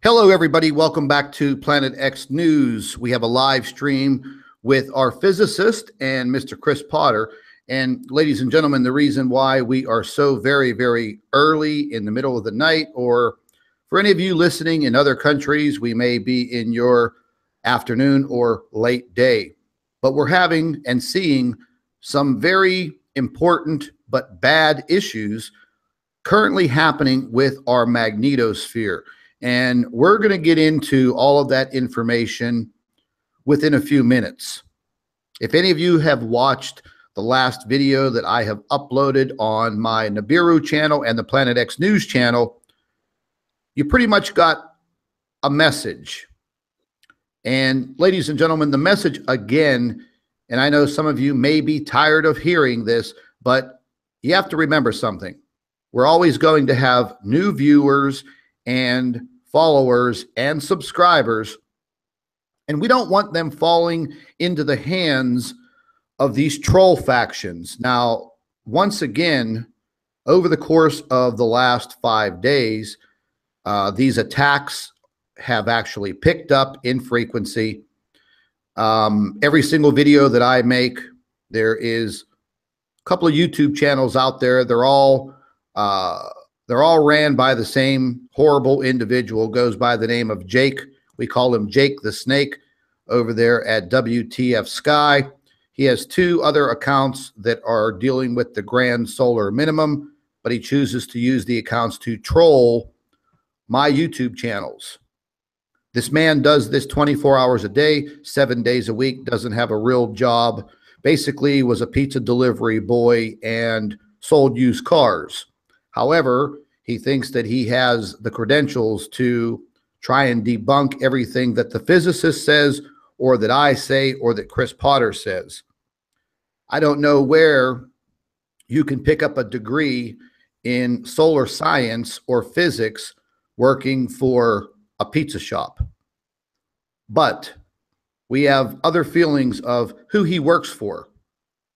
Hello, everybody. Welcome back to Planet X News. We have a live stream with our physicist and Mr. Chris Potter. And ladies and gentlemen, the reason why we are so very, very early in the middle of the night, or for any of you listening in other countries, we may be in your afternoon or late day. But we're having and seeing some very important but bad issues currently happening with our magnetosphere. And we're going to get into all of that information within a few minutes. If any of you have watched the last video that I have uploaded on my Nibiru channel and the Planet X News channel, you pretty much got a message. And ladies and gentlemen, the message again, and I know some of you may be tired of hearing this, but you have to remember something. We're always going to have new viewers and followers and subscribers, and we don't want them falling into the hands of these troll factions. Now, once again, over the course of the last 5 days, these attacks have actually picked up in frequency. Every single video that I make, there is a couple of YouTube channels out there. They're all ran by the same horrible individual, goes by the name of Jake. We call him Jake the Snake over there at WTF Sky. He has 2 other accounts that are dealing with the grand solar minimum, but he chooses to use the accounts to troll my YouTube channels. This man does this 24 hours a day, 7 days a week, doesn't have a real job, basically was a pizza delivery boy and sold used cars. However, he thinks that he has the credentials to try and debunk everything that the physicist says, or that I say, or that Chris Potter says. I don't know where you can pick up a degree in solar science or physics working for a pizza shop. But we have other feelings of who he works for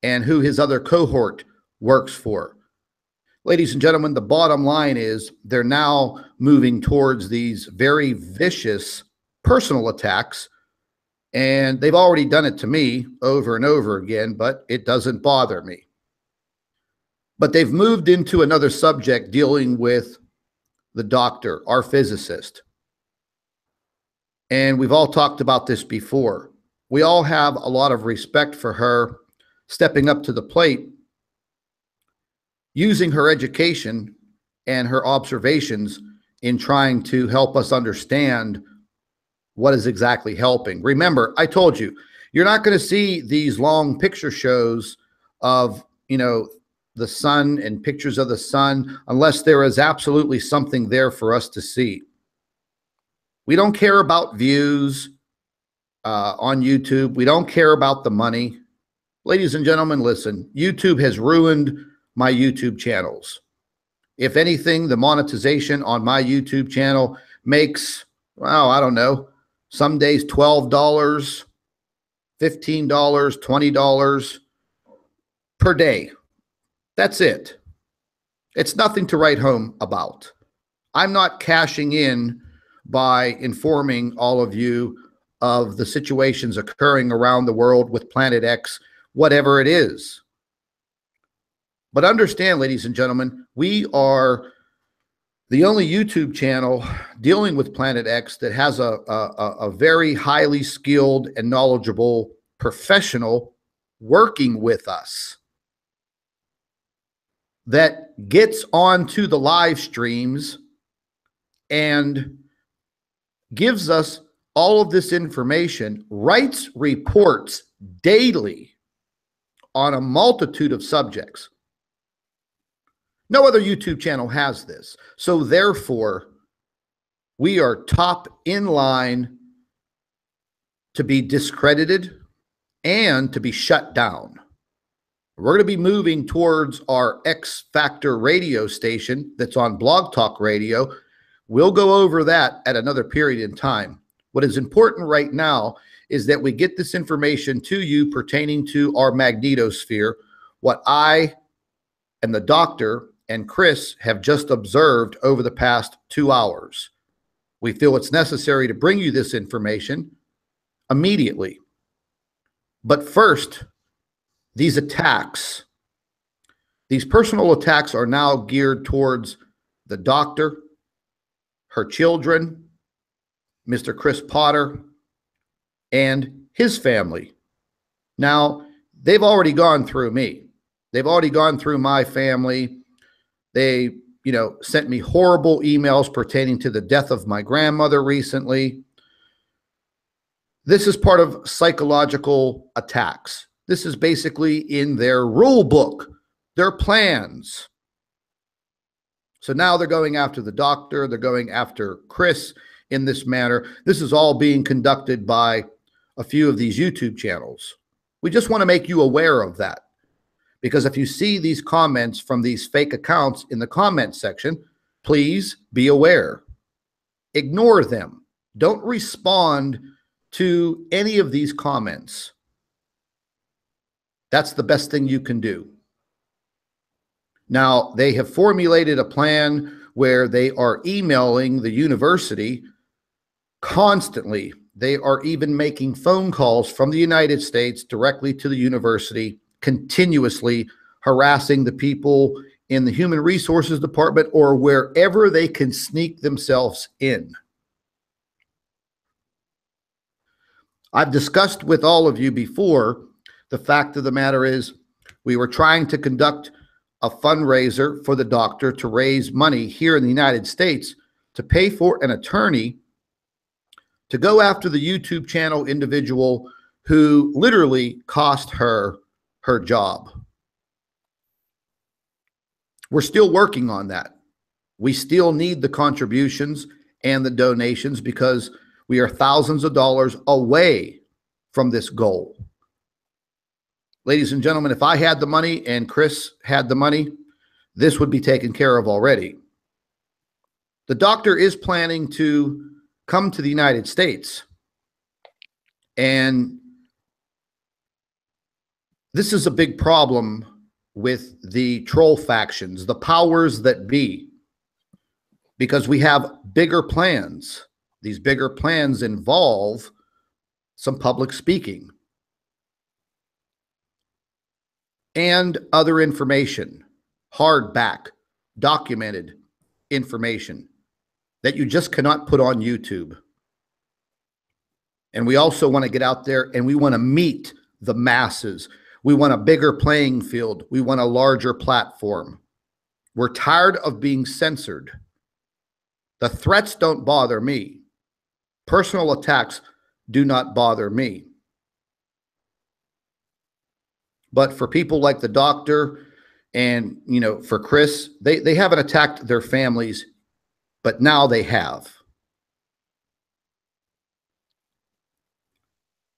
and who his other cohort works for. Ladies and gentlemen, the bottom line is they're now moving towards these very vicious personal attacks, and they've already done it to me over and over again, but it doesn't bother me. But they've moved into another subject dealing with the doctor, our physicist. And we've all talked about this before. We all have a lot of respect for her stepping up to the plate, using her education and her observations in trying to help us understand what is exactly helping. Remember, I told you, you're not going to see these long picture shows of, the sun and pictures of the sun unless there is absolutely something there for us to see. We don't care about views on YouTube. We don't care about the money. Ladies and gentlemen, listen, YouTube has ruined my YouTube channels. If anything, the monetization on my YouTube channel makes, well, I don't know, some days $12, $15, $20 per day. That's it. It's nothing to write home about. I'm not cashing in by informing all of you of the situations occurring around the world with Planet X, whatever it is. But understand, ladies and gentlemen, we are the only YouTube channel dealing with Planet X that has a very highly skilled and knowledgeable professional working with us that gets onto the live streams and gives us all of this information, writes reports daily on a multitude of subjects. No other YouTube channel has this. So therefore, we are top in line to be discredited and to be shut down. We're going to be moving towards our X Factor radio station that's on Blog Talk Radio. We'll go over that at another period in time. What is important right now is that we get this information to you pertaining to our magnetosphere, what I and the doctor and Chris have just observed over the past 2 hours. We feel it's necessary to bring you this information immediately. But first, these attacks, these personal attacks are now geared towards the doctor, her children, Mr. Chris Potter, and his family. Now, they've already gone through me. They've already gone through my family. They, sent me horrible emails pertaining to the death of my grandmother recently. This is part of psychological attacks. This is basically in their rule book, their plans. So now they're going after the doctor. They're going after Chris in this manner. This is all being conducted by a few of these YouTube channels. We just want to make you aware of that. Because if you see these comments from these fake accounts in the comment section, please be aware. Ignore them. Don't respond to any of these comments. That's the best thing you can do. Now, they have formulated a plan where they are emailing the university constantly. They are even making phone calls from the United States directly to the university, continuously harassing the people in the human resources department or wherever they can sneak themselves in. I've discussed with all of you before, the fact of the matter is we were trying to conduct a fundraiser for the doctor to raise money here in the United States to pay for an attorney to go after the YouTube channel individual who literally cost her job. We're still working on that. We still need the contributions and the donations because we are thousands of dollars away from this goal. Ladies and gentlemen, if I had the money and Chris had the money, this would be taken care of already. The doctor is planning to come to the United States, and this is a big problem with the troll factions, the powers that be, because we have bigger plans. These bigger plans involve some public speaking and other information, hardback, documented information that you just cannot put on YouTube. And we also want to get out there and we want to meet the masses. We want a bigger playing field. We want a larger platform. We're tired of being censored. The threats don't bother me. Personal attacks do not bother me. But for people like the doctor and, for Chris, they haven't attacked their families, but now they have.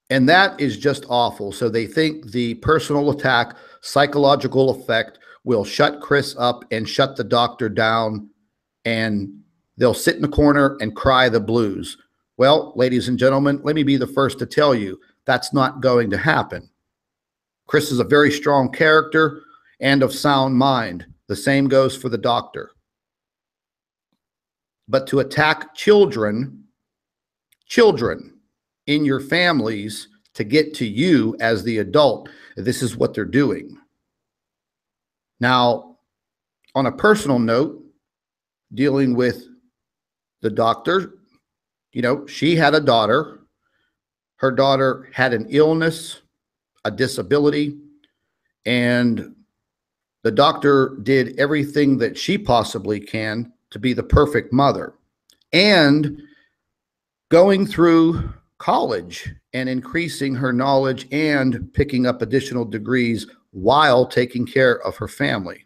And that is just awful. So they think the personal attack, psychological effect will shut Chris up and shut the doctor down, and they'll sit in the corner and cry the blues. Well, ladies and gentlemen, let me be the first to tell you that's not going to happen. Chris is a very strong character and of sound mind. The same goes for the doctor. But to attack children in your families to get to you as the adult, this is what they're doing. Now, on a personal note, dealing with the doctor, she had a daughter. Her daughter had an illness, a disability, and the doctor did everything that she possibly can to be the perfect mother. And going through college and increasing her knowledge and picking up additional degrees while taking care of her family.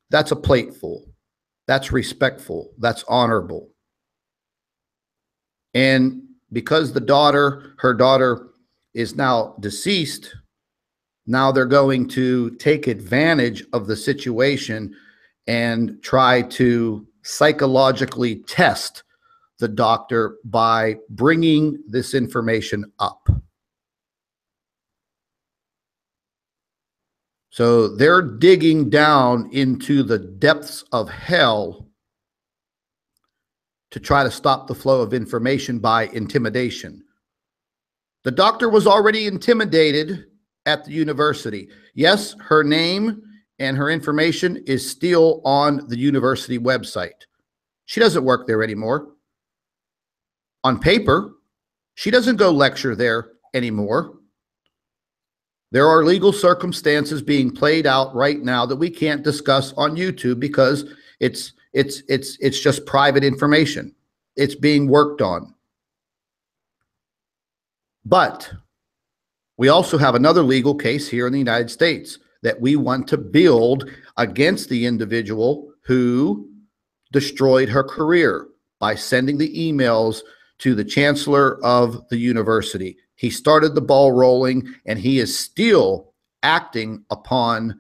That's a plateful. That's respectful. That's honorable. And because her daughter is now deceased, now they're going to take advantage of the situation and try to psychologically test the doctor by bringing this information up. So they're digging down into the depths of hell to try to stop the flow of information by intimidation. The doctor was already intimidated at the university. Yes, her name and her information is still on the university website. She doesn't work there anymore. On paper, she doesn't go lecture there anymore. There are legal circumstances being played out right now that we can't discuss on YouTube because it's just private information. It's being worked on. But we also have another legal case here in the United States that we want to build against the individual who destroyed her career by sending the emails to the chancellor of the university. He started the ball rolling, and he is still acting upon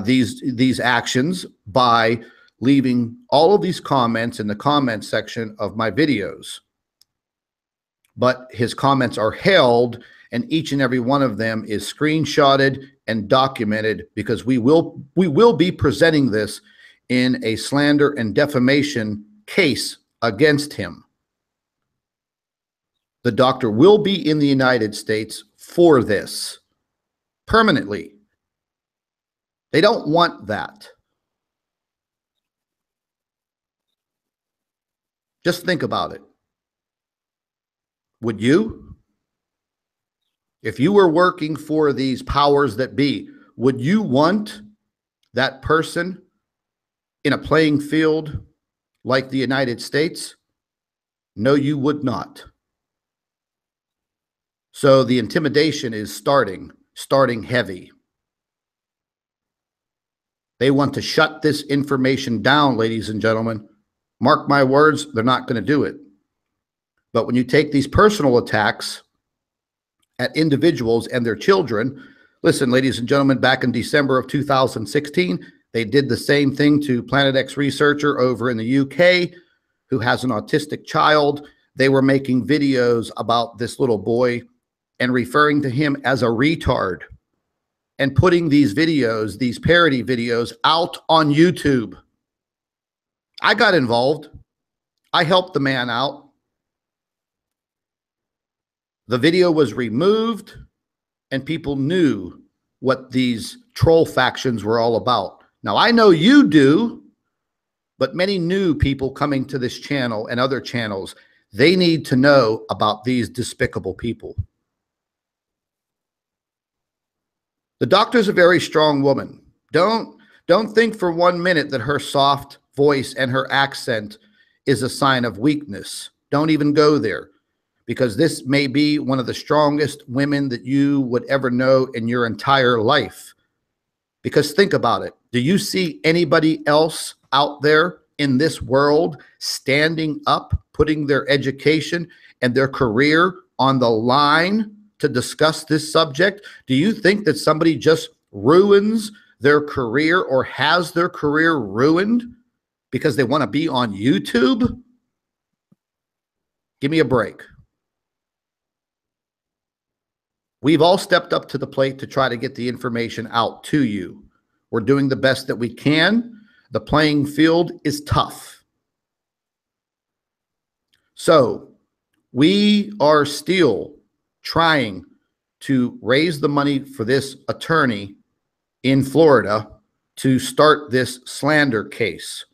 these actions by leaving all of these comments in the comment section of my videos. But his comments are held, and each and every one of them is screenshotted and documented, because we will be presenting this in a slander and defamation case against him. The doctor will be in the United States for this permanently. They don't want that. Just think about it. Would you? If you were working for these powers that be, would you want that person in a playing field like the United States? No, you would not. So the intimidation is starting heavy. They want to shut this information down, ladies and gentlemen. Mark my words, they're not going to do it. But when you take these personal attacks at individuals and their children, listen, ladies and gentlemen, back in December of 2016, they did the same thing to Planet X researcher over in the UK who has an autistic child. They were making videos about this little boy and referring to him as a retard and putting these videos, these parody videos, out on YouTube. I got involved. I helped the man out. The video was removed, and people knew what these troll factions were all about. Now, I know you do, but many new people coming to this channel and other channels, they need to know about these despicable people. The doctor's a very strong woman. Don't think for 1 minute that her soft voice and her accent is a sign of weakness. Don't even go there, because this may be one of the strongest women that you would ever know in your entire life. Because think about it. Do you see anybody else out there in this world standing up, putting their education and their career on the line to discuss this subject? Do you think that somebody just ruins their career or has their career ruined because they want to be on YouTube? Give me a break. We've all stepped up to the plate to try to get the information out to you. We're doing the best that we can. The playing field is tough. So we are still trying to raise the money for this attorney in Florida to start this slander case.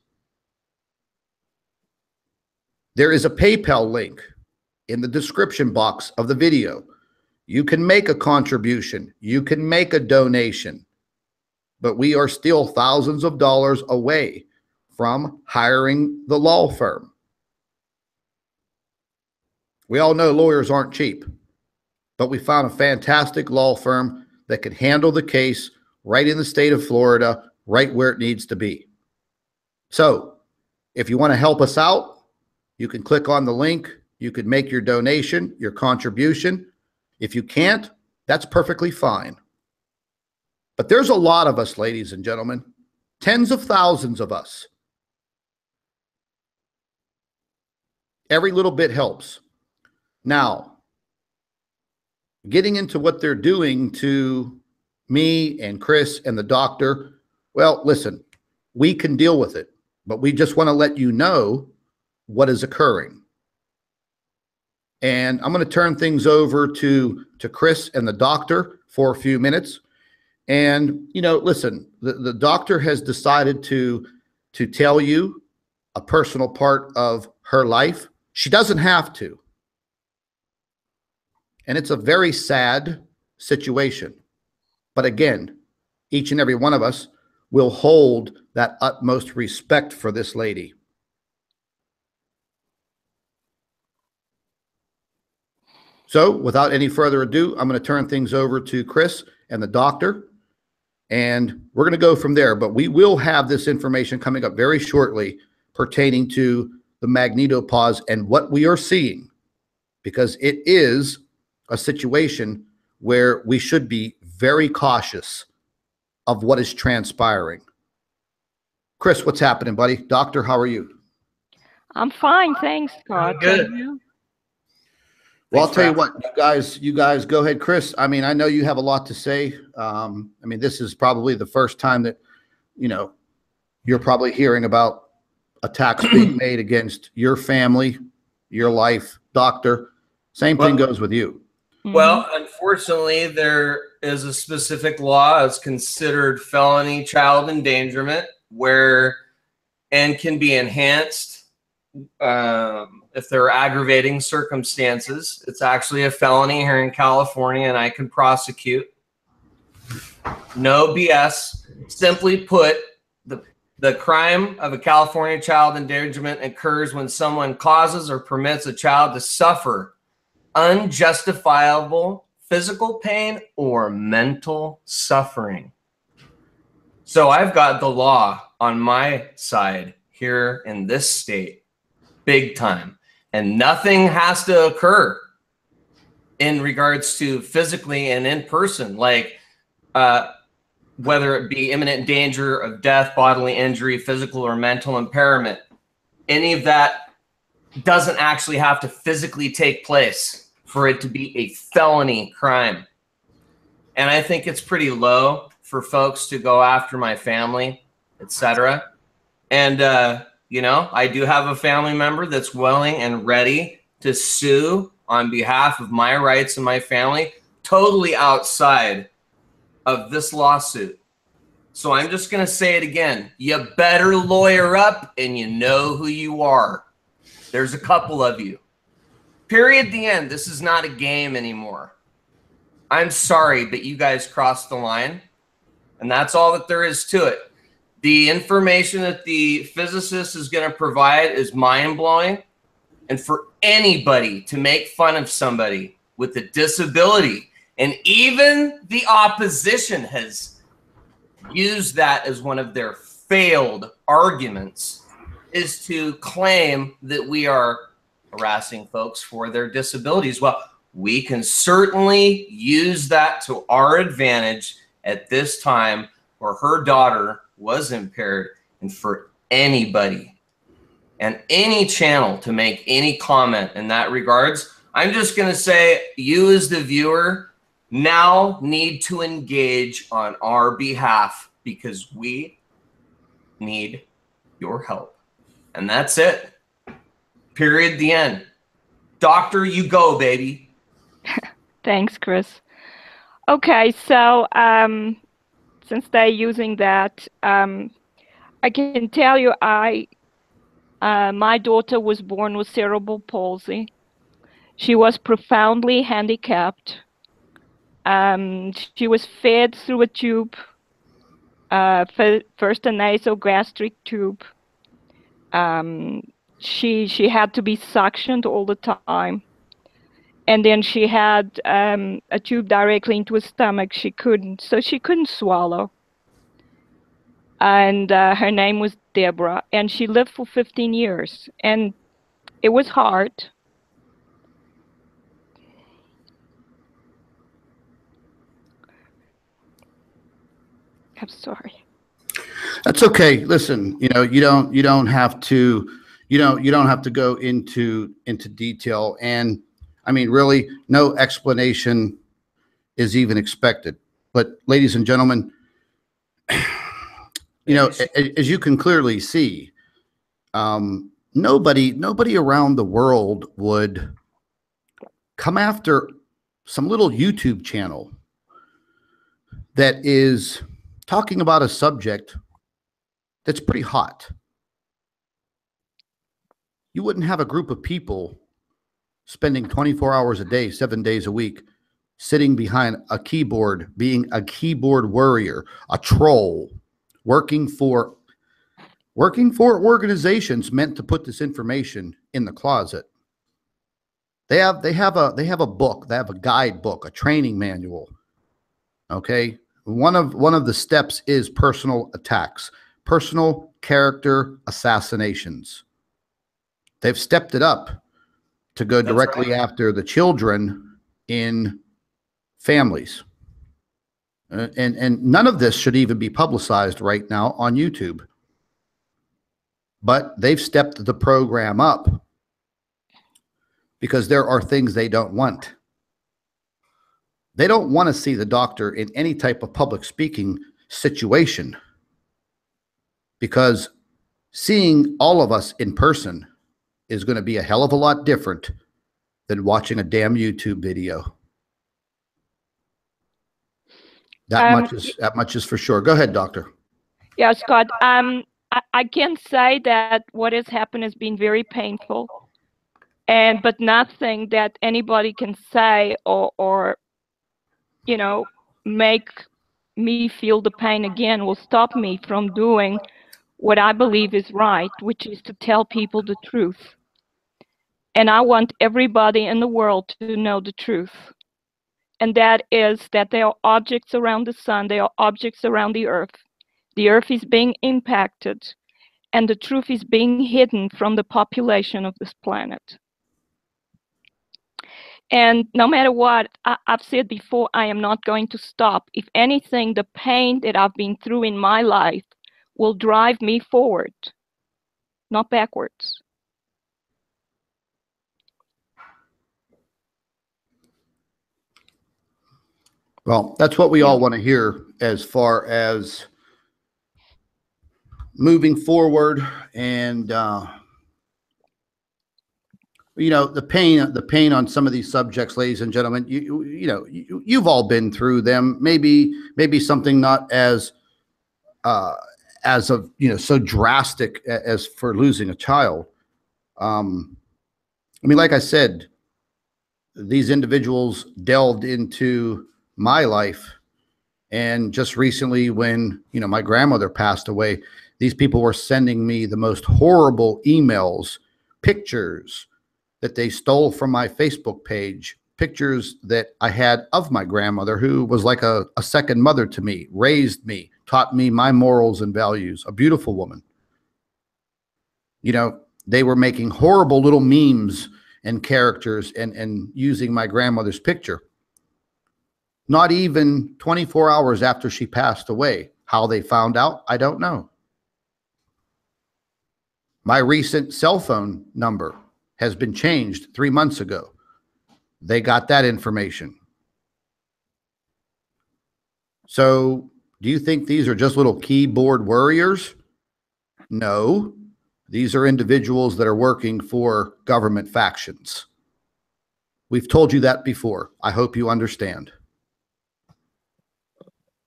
There is a PayPal link in the description box of the video. You can make a contribution. You can make a donation. But we are still thousands of dollars away from hiring the law firm. We all know lawyers aren't cheap, but we found a fantastic law firm that can handle the case right in the state of Florida, right where it needs to be. So if you want to help us out, you can click on the link. You can make your donation, your contribution. If you can't, that's perfectly fine. But there's a lot of us, ladies and gentlemen, tens of thousands of us. Every little bit helps. Now, getting into what they're doing to me and Chris and the doctor, well, listen, we can deal with it, but we just want to let you know what is occurring. And I'm going to turn things over to Chris and the doctor for a few minutes. And, you know, listen, the doctor has decided to tell you a personal part of her life. She doesn't have to. And it's a very sad situation. But again, each and every one of us will hold that utmost respect for this lady. So without any further ado, I'm going to turn things over to Chris and the doctor, and we're going to go from there. But we will have this information coming up very shortly pertaining to the magnetopause and what we are seeing, because it is a situation where we should be very cautious of what is transpiring. Chris, what's happening, buddy? Doctor, how are you? I'm fine, thanks, Scott. Good. Well, I'll tell you what, you guys go ahead. Chris, I mean, I know you have a lot to say. I mean, this is probably the first time that, you know, you're probably hearing about attacks being made against your family, your life. Doctor, same thing goes with you. Well, unfortunately, there is a specific law. It's considered felony child endangerment, and can be enhanced if there are aggravating circumstances. It's actually a felony here in California, and I can prosecute. No BS. Simply put, the crime of a California child endangerment occurs when someone causes or permits a child to suffer unjustifiable physical pain or mental suffering. So I've got the law on my side here in this state, big time. And nothing has to occur in regards to physically and in person, like whether it be imminent danger of death, bodily injury, physical or mental impairment. Any of that doesn't actually have to physically take place for it to be a felony crime. And I think it's pretty low for folks to go after my family, etc. And, you know, I do have a family member that's willing and ready to sue on behalf of my rights and my family, totally outside of this lawsuit. So I'm just going to say it again. You better lawyer up, and you know who you are. There's a couple of you. Period. The end. This is not a game anymore. I'm sorry, but you guys crossed the line. And that's all that there is to it. The information that the physicist is going to provide is mind-blowing. And for anybody to make fun of somebody with a disability, and even the opposition has used that as one of their failed arguments, is to claim that we are harassing folks for their disabilities. Well, we can certainly use that to our advantage at this time where her daughter was impaired. And for anybody and any channel to make any comment in that regards, I'm just going to say you as the viewer now need to engage on our behalf, because we need your help. And that's it. Period. The end. Doctor, you go, baby. Thanks, Chris. Okay, so since they're using that, I can tell you my daughter was born with cerebral palsy. She was profoundly handicapped. She was fed through a tube, first a nasogastric tube. She had to be suctioned all the time. And then she had a tube directly into her stomach. She couldn't swallow. And her name was Deborah, and she lived for 15 years. And it was hard. I'm sorry. That's okay. Listen, you know, you don't have to go into detail. And I mean, really, no explanation is even expected. But ladies and gentlemen, you know, as you can clearly see, nobody around the world would come after some little YouTube channel that is talking about a subject that's pretty hot. You wouldn't have a group of people spending 24 hours a day, 7 days a week, sitting behind a keyboard, being a keyboard warrior, a troll, working for organizations meant to put this information in the closet. They have a book, they have a guidebook, a training manual. Okay, one of the steps is personal attacks, personal character assassinations. They've stepped it up to go directly after the children in families. And none of this should even be publicized right now on YouTube. But they've stepped the program up because there are things they don't want. They don't want to see the doctor in any type of public speaking situation, because seeing all of us in person is going to be a hell of a lot different than watching a damn YouTube video. That much is for sure. Go ahead, doctor. Yeah, Scott. I can say that what has happened has been very painful, but nothing that anybody can say or make me feel the pain again will stop me from doing what I believe is right, which is to tell people the truth. And I want everybody in the world to know the truth. And that is that there are objects around the sun, there are objects around the earth. The earth is being impacted, and the truth is being hidden from the population of this planet. And no matter what, I've said before, I am not going to stop. If anything, the pain that I've been through in my life will drive me forward, not backwards. Well, that's what we all want to hear as far as moving forward. And the pain on some of these subjects, ladies and gentlemen, you've all been through them. Maybe something not as of so drastic as for losing a child. I mean, like I said, these individuals delved into my life, and just recently, when my grandmother passed away, these people were sending me the most horrible emails, pictures that they stole from my Facebook page, pictures that I had of my grandmother, who was like a second mother to me, raised me, taught me my morals and values, a beautiful woman. They were making horrible little memes and characters and using my grandmother's picture. Not even 24 hours after she passed away. How they found out, I don't know. My recent cell phone number has been changed 3 months ago. They got that information. So, do you think these are just little keyboard warriors? No. These are individuals that are working for government factions. We've told you that before. I hope you understand.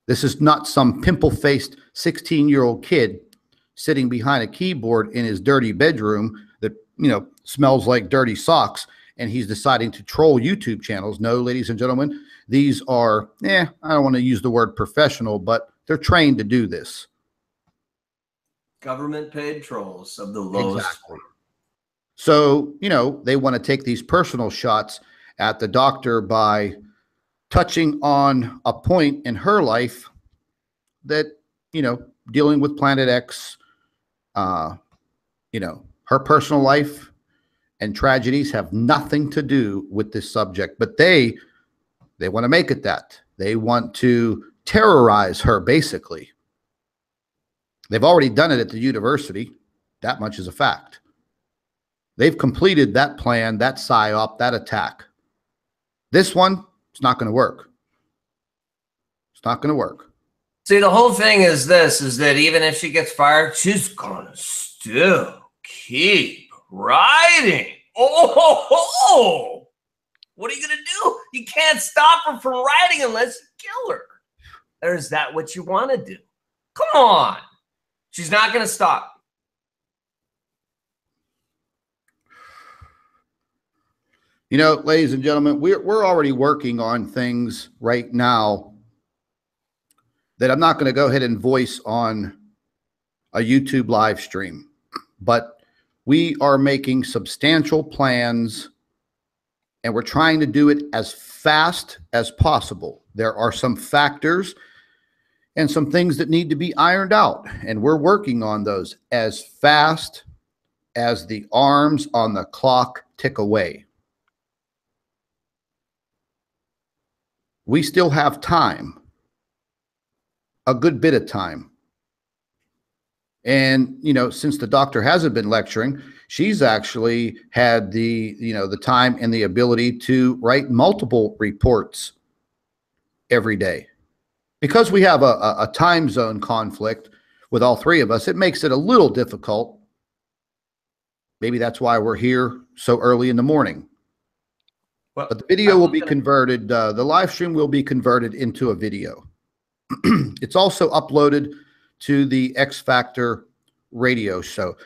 This is not some pimple-faced 16-year-old kid sitting behind a keyboard in his dirty bedroom that, smells like dirty socks, and he's deciding to troll YouTube channels. No, ladies and gentlemen, these are, I don't want to use the word professional, but they're trained to do this. Government-paid trolls of the lowest. Exactly. So, they want to take these personal shots at the doctor by touching on a point in her life that, dealing with Planet X, her personal life and tragedies have nothing to do with this subject, but they want to make it that. They want to terrorize her, basically. They've already done it at the university. That much is a fact. They've completed that plan, that psyop, that attack. This one, it's not going to work. It's not going to work. See, the whole thing is that even if she gets fired, she's going to still keep Riding. Oh, what are you going to do? You can't stop her from riding unless you kill her. Or is that what you want to do? Come on. She's not going to stop. You know, ladies and gentlemen, we're already working on things right now that I'm not going to go ahead and voice on a YouTube live stream, but we are making substantial plans and we're trying to do it as fast as possible. There are some factors and some things that need to be ironed out, and we're working on those as fast as the arms on the clock tick away. We still have time, a good bit of time. And, you know, since the doctor hasn't been lecturing, she's actually had the, you know, the time and the ability to write multiple reports every day. Because we have a time zone conflict with all three of us, it makes it a little difficult. Maybe that's why we're here so early in the morning. Well, but the video will be converted, the live stream will be converted into a video. It's also uploaded to the X Factor radio show.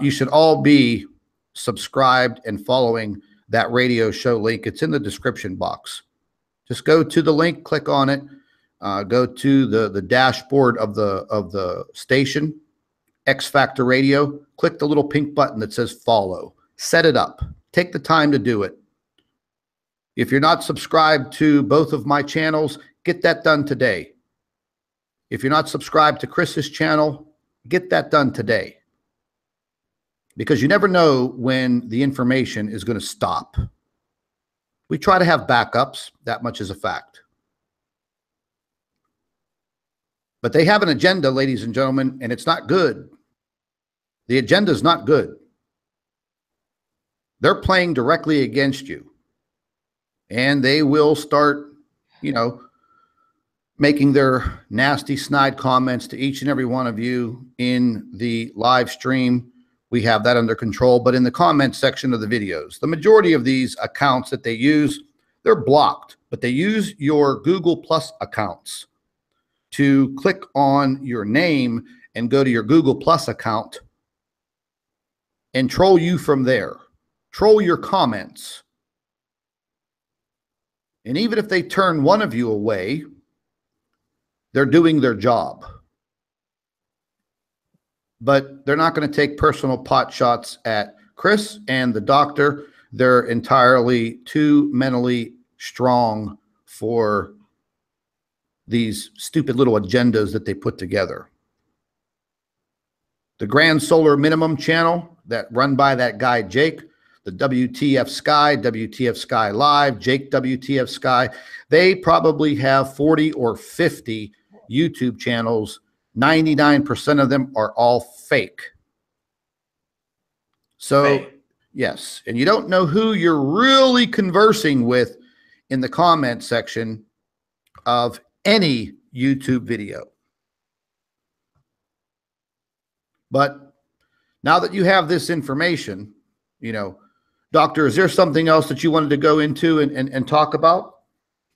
You should all be subscribed and following that radio show link. It's in the description box. Just go to the link, click on it, go to the dashboard of the station, X Factor Radio, click the little pink button that says follow. Set it up. Take the time to do it. If you're not subscribed to both of my channels, get that done today. If you're not subscribed to Chris's channel, get that done today. Because you never know when the information is going to stop. We try to have backups, that much is a fact. But they have an agenda, ladies and gentlemen, and it's not good. The agenda is not good. They're playing directly against you. And they will start, you know, making their nasty, snide comments to each and every one of you in the live stream. We have that under control, but in the comment section of the videos, the majority of these accounts that they use, they're blocked, but they use your Google Plus accounts to click on your name and go to your Google Plus account and troll you from there. Troll your comments. And even if they turn one of you away, they're doing their job. But they're not going to take personal pot shots at Chris and the doctor. They're entirely too mentally strong for these stupid little agendas that they put together. The Grand Solar Minimum channel that run by that guy, Jake, the WTF Sky Live, Jake WTF Sky, they probably have 40 or 50 YouTube channels. 99% of them are all fake. So, yes, and you don't know who you're really conversing with in the comment section of any YouTube video. But now that you have this information, you know, Doctor, is there something else that you wanted to go into and talk about?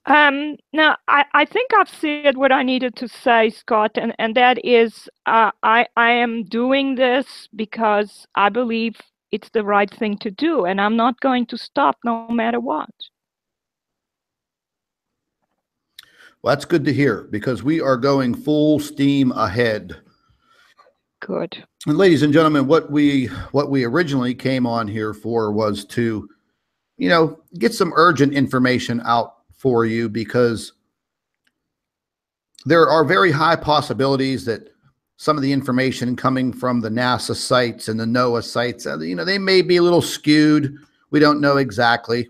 No, I think I've said what I needed to say, Scott, and that is I am doing this because I believe it's the right thing to do, and I'm not going to stop no matter what. Well, that's good to hear, because we are going full steam ahead. Good. And ladies and gentlemen, what we originally came on here for was to, you know, get some urgent information out for you, because there are very high possibilities that some of the information coming from the NASA sites and the NOAA sites, you know, they may be a little skewed. We don't know exactly.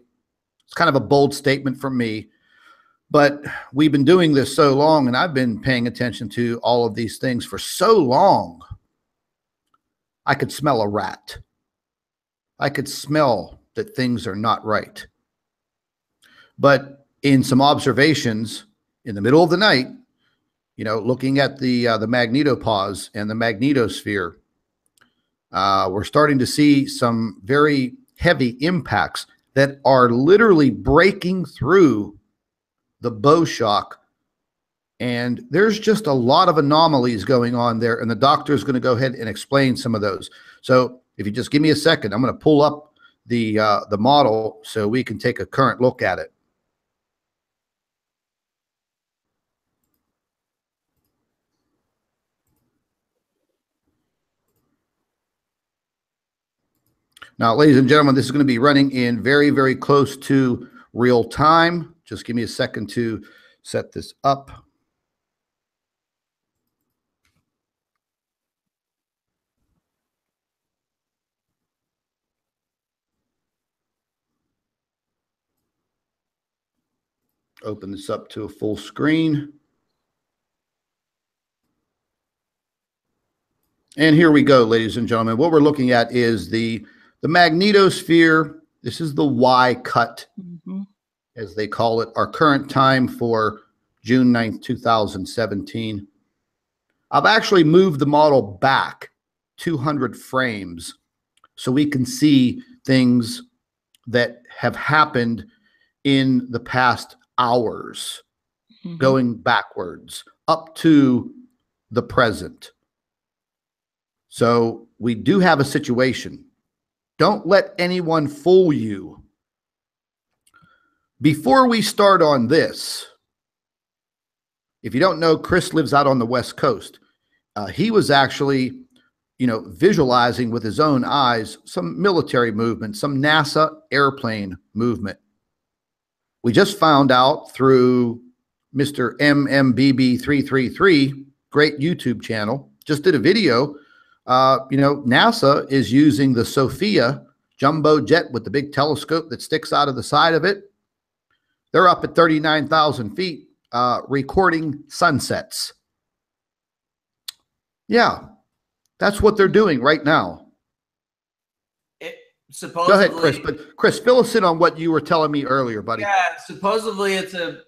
It's kind of a bold statement from me, but we've been doing this so long, and I've been paying attention to all of these things for so long. I could smell a rat. I could smell that things are not right. But in some observations in the middle of the night, you know, looking at the magnetopause and the magnetosphere, We're starting to see some very heavy impacts that are literally breaking through the bow shock. And there's just a lot of anomalies going on there. And the doctor is going to go ahead and explain some of those. So if you just give me a second, I'm going to pull up the model so we can take a current look at it. Now, ladies and gentlemen, this is going to be running in very, very close to real time. Just give me a second to set this up. Open this up to a full screen. And here we go, ladies and gentlemen. What we're looking at is the magnetosphere. This is the Y cut, as they call it, our current time for June 9th, 2017. I've actually moved the model back 200 frames so we can see things that have happened in the past hours, going backwards up to the present. So we do have a situation. Don't let anyone fool you. Before we start on this, if you don't know, Chris lives out on the West Coast. He was actually, visualizing with his own eyes some military movement, some NASA airplane movement. We just found out through Mr. MMBB333, great YouTube channel, just did a video. NASA is using the Sophia jumbo jet with the big telescope that sticks out of the side of it. They're up at 39,000 feet recording sunsets. Yeah, that's what they're doing right now. Supposedly, go ahead, Chris. But Chris, fill us in on what you were telling me earlier, buddy. Yeah, supposedly it's a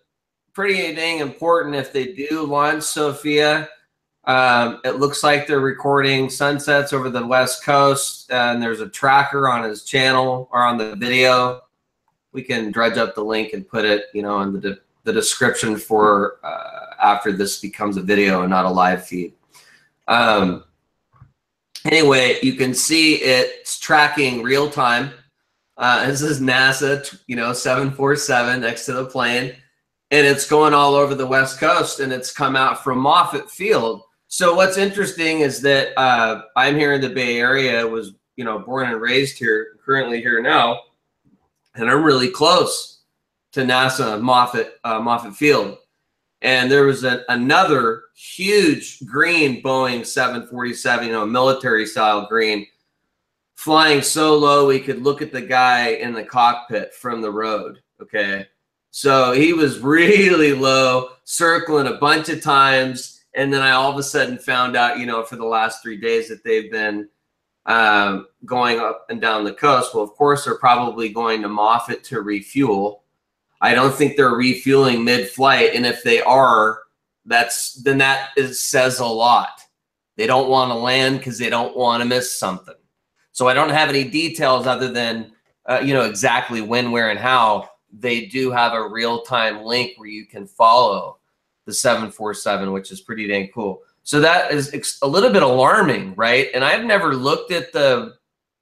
pretty dang important if they do launch Sophia. It looks like they're recording sunsets over the West Coast, and there's a tracker on his channel or on the video. We can dredge up the link and put it, in the description for after this becomes a video and not a live feed. Anyway, you can see it's tracking real time. This is NASA, 747 next to the plane, and it's going all over the West Coast, and it's come out from Moffett Field. So what's interesting is that I'm here in the Bay Area, was born and raised here, currently here now, and I'm really close to NASA Moffett Field. And there was another huge green Boeing 747, military style green, flying so low we could look at the guy in the cockpit from the road. Okay, so he was really low, circling a bunch of times. And then I all of a sudden found out, for the last 3 days that they've been going up and down the coast. Well, of course, they're probably going to Moffett to refuel. I don't think they're refueling mid-flight. And if they are, that says a lot. They don't want to land because they don't want to miss something. So I don't have any details other than, exactly when, where, and how. They do have a real-time link where you can follow the 747, which is pretty dang cool. So that is a little bit alarming, right? And I've never looked at the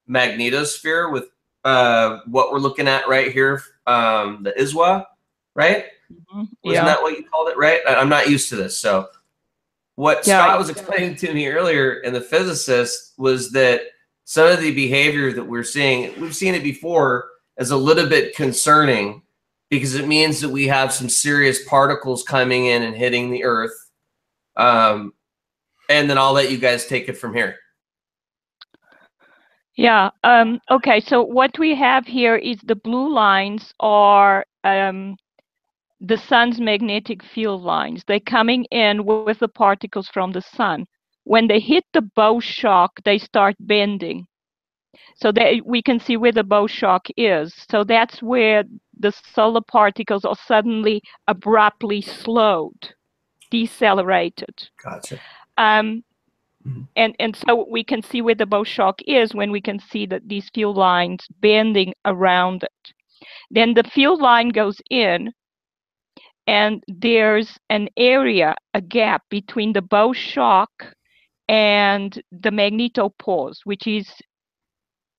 magnetosphere with what we're looking at right here, the ISWA, right? Wasn't that what you called it, right? I'm not used to this. So what Scott was explaining to me earlier in the Physicist was that some of the behavior that we've seen it before, is a little bit concerning, because it means that we have some serious particles coming in and hitting the Earth. And then I'll let you guys take it from here. Yeah. Okay. So what we have here is the blue lines are the sun's magnetic field lines. They're coming in with the particles from the sun. When they hit the bow shock, they start bending. So we can see where the bow shock is. So that's where the solar particles are suddenly abruptly slowed, decelerated. Gotcha. And so we can see where the bow shock is when we can see that these field lines bending around it. Then the field line goes in, and there's an area, a gap between the bow shock and the magnetopause, which is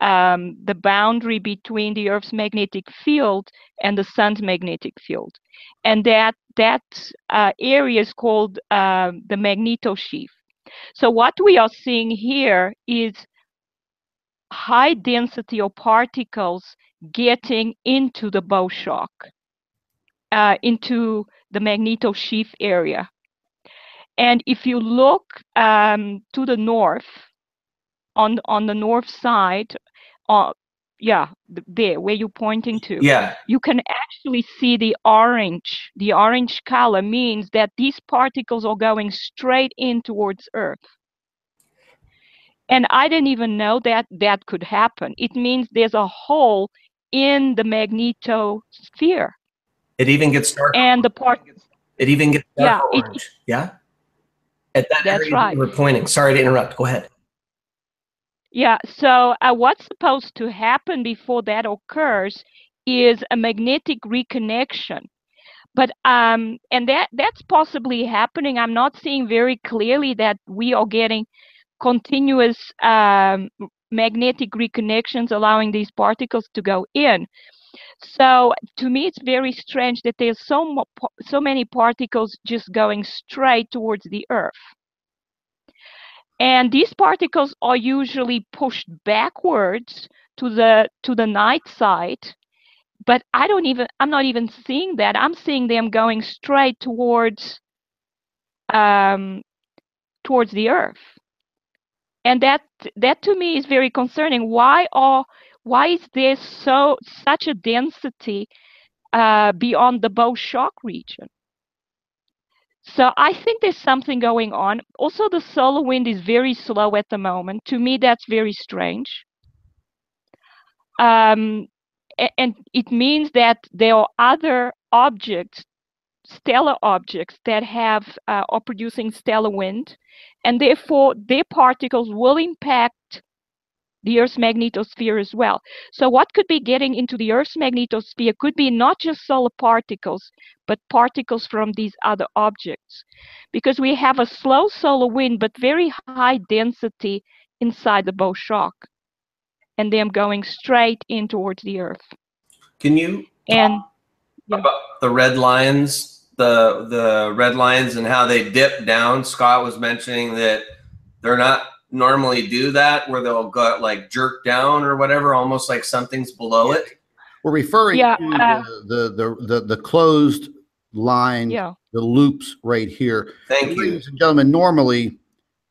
the boundary between the Earth's magnetic field and the sun's magnetic field. And that area is called the magnetosheath. So what we are seeing here is high density of particles getting into the bow shock, into the magnetosheath area. And if you look to the north, on the north side, there where you're pointing to, you can actually see the orange. The orange color means that these particles are going straight in towards Earth. And I didn't even know that that could happen. It means there's a hole in the magnetosphere. It even gets dark. And the part. It even gets dark orange. Yeah. At that That's area right. you were pointing. Sorry to interrupt. Go ahead. Yeah. So what's supposed to happen before that occurs is a magnetic reconnection. But and that's possibly happening. I'm not seeing very clearly that we are getting continuous magnetic reconnections allowing these particles to go in. So to me, it's very strange that there's so many particles just going straight towards the Earth. And these particles are usually pushed backwards to the night side, but I'm not even seeing that. I'm seeing them going straight towards the Earth. And that to me is very concerning. Why is there such a density beyond the bow shock region? So I think there's something going on. Also, the solar wind is very slow at the moment. To me, that's very strange. And it means that there are other objects, stellar objects, that are producing stellar wind, and therefore their particles will impact the Earth's magnetosphere as well. So what could be getting into the Earth's magnetosphere could be not just solar particles, but particles from these other objects. Because we have a slow solar wind, but very high density inside the bow shock, and them going straight in towards the Earth. Can you talk about the red lines, the red lines and how they dip down? Scott was mentioning that they're not normally do that, where they'll go like jerk down or whatever, almost like something's below it. We're referring to the closed line, the loops right here. Thank you. Ladies and gentlemen, normally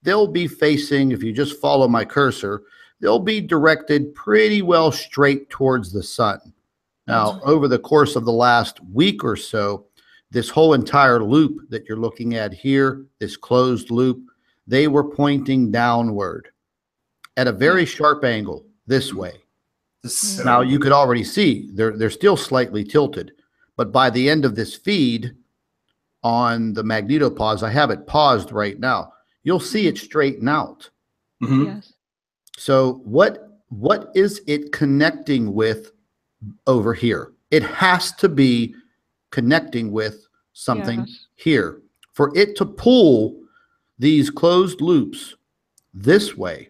they'll be facing, if you just follow my cursor, they'll be directed pretty well straight towards the sun. Now, over the course of the last week or so, this whole entire loop that you're looking at here, this closed loop, they were pointing downward at a very sharp angle this way. Now, you could already see they're still slightly tilted, but by the end of this feed on the magnetopause, I have it paused right now, you'll see it straighten out. Yes. So what is it connecting with over here? It has to be connecting with something here. For it to pull these closed loops this way,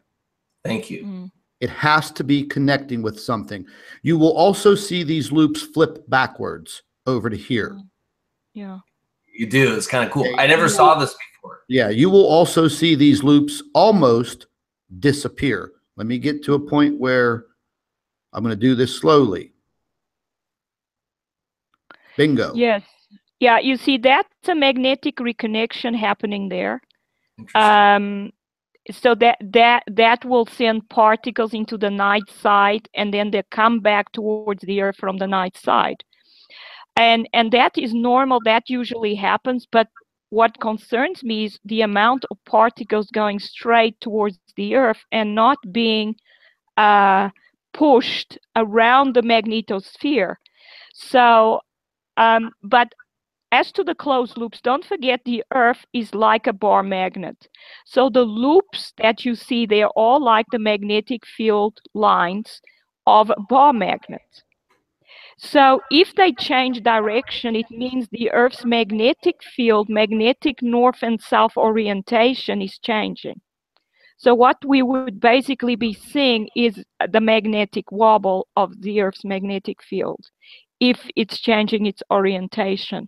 thank you, it has to be connecting with something. You will also see these loops flip backwards over to here. Yeah. You do. It's kind of cool. I never saw this before. Yeah, you will also see these loops almost disappear. Let me get to a point where I'm going to do this slowly. Bingo. Yes. Yeah, you see that's a magnetic reconnection happening there. So that will send particles into the night side, and then they come back towards the Earth from the night side. And that is normal. That usually happens. But what concerns me is the amount of particles going straight towards the Earth and not being pushed around the magnetosphere. So, but as to the closed loops, don't forget the Earth is like a bar magnet. So the loops that you see, they're all like the magnetic field lines of a bar magnet. So if they change direction, it means the Earth's magnetic field, magnetic north and south orientation is changing. So what we would basically be seeing is the magnetic wobble of the Earth's magnetic field if it's changing its orientation.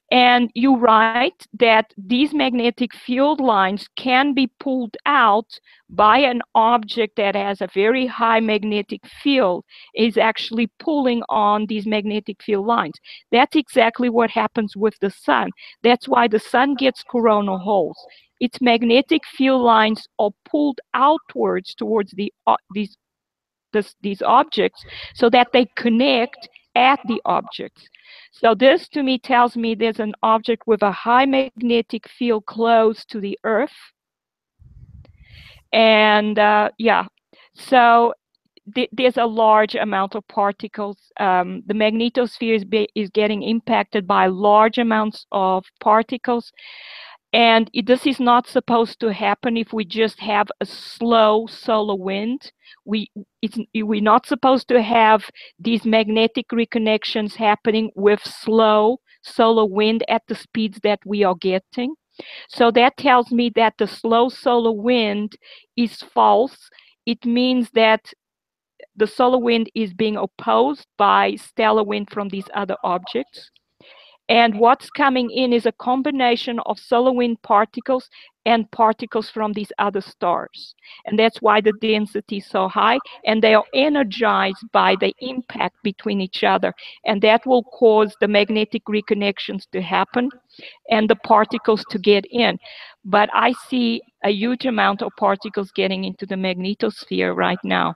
And you write that these magnetic field lines can be pulled out by an object that has a very high magnetic field, is actually pulling on these magnetic field lines. That's exactly what happens with the sun. That's why the sun gets coronal holes. Its magnetic field lines are pulled outwards towards these objects so that they connect at the objects. So this to me tells me there's an object with a high magnetic field close to the Earth. And yeah, so there's a large amount of particles. The magnetosphere is getting impacted by large amounts of particles. And this is not supposed to happen if we just have a slow solar wind. We're not supposed to have these magnetic reconnections happening with slow solar wind at the speeds that we are getting. So that tells me that the slow solar wind is false. It means that the solar wind is being opposed by stellar wind from these other objects. And what's coming in is a combination of solar wind particles and particles from these other stars. And that's why the density is so high, and they are energized by the impact between each other. And that will cause the magnetic reconnections to happen and the particles to get in. But I see a huge amount of particles getting into the magnetosphere right now.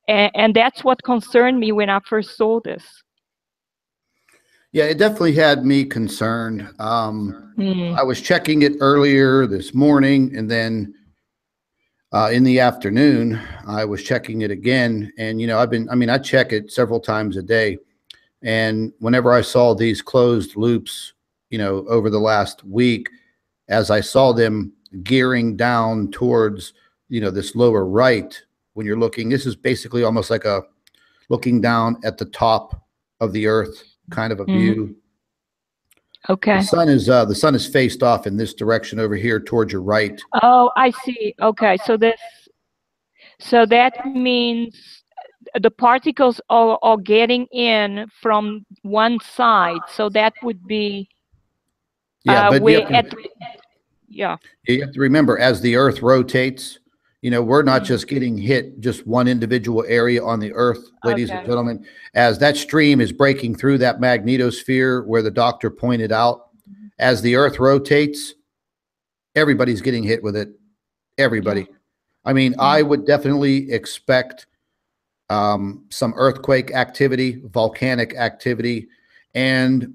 And that's what concerned me when I first saw this. Yeah, it definitely had me concerned. I was checking it earlier this morning, and then in the afternoon, I was checking it again. And, you know, I check it several times a day. And whenever I saw these closed loops, you know, over the last week, as I saw them gearing down towards, you know, this lower right, when you're looking, this is basically almost like a looking down at the top of the Earth kind of a view. Okay. The sun is faced off in this direction over here towards your right. Oh, I see. Okay, so that means the particles are getting in from one side. So that would be but you have to remember, as the Earth rotates, you know, we're not just getting hit just one individual area on the Earth, ladies and gentlemen. As that stream is breaking through that magnetosphere where the doctor pointed out, as the Earth rotates, everybody's getting hit with it. Everybody. I mean, I would definitely expect some earthquake activity, volcanic activity, and,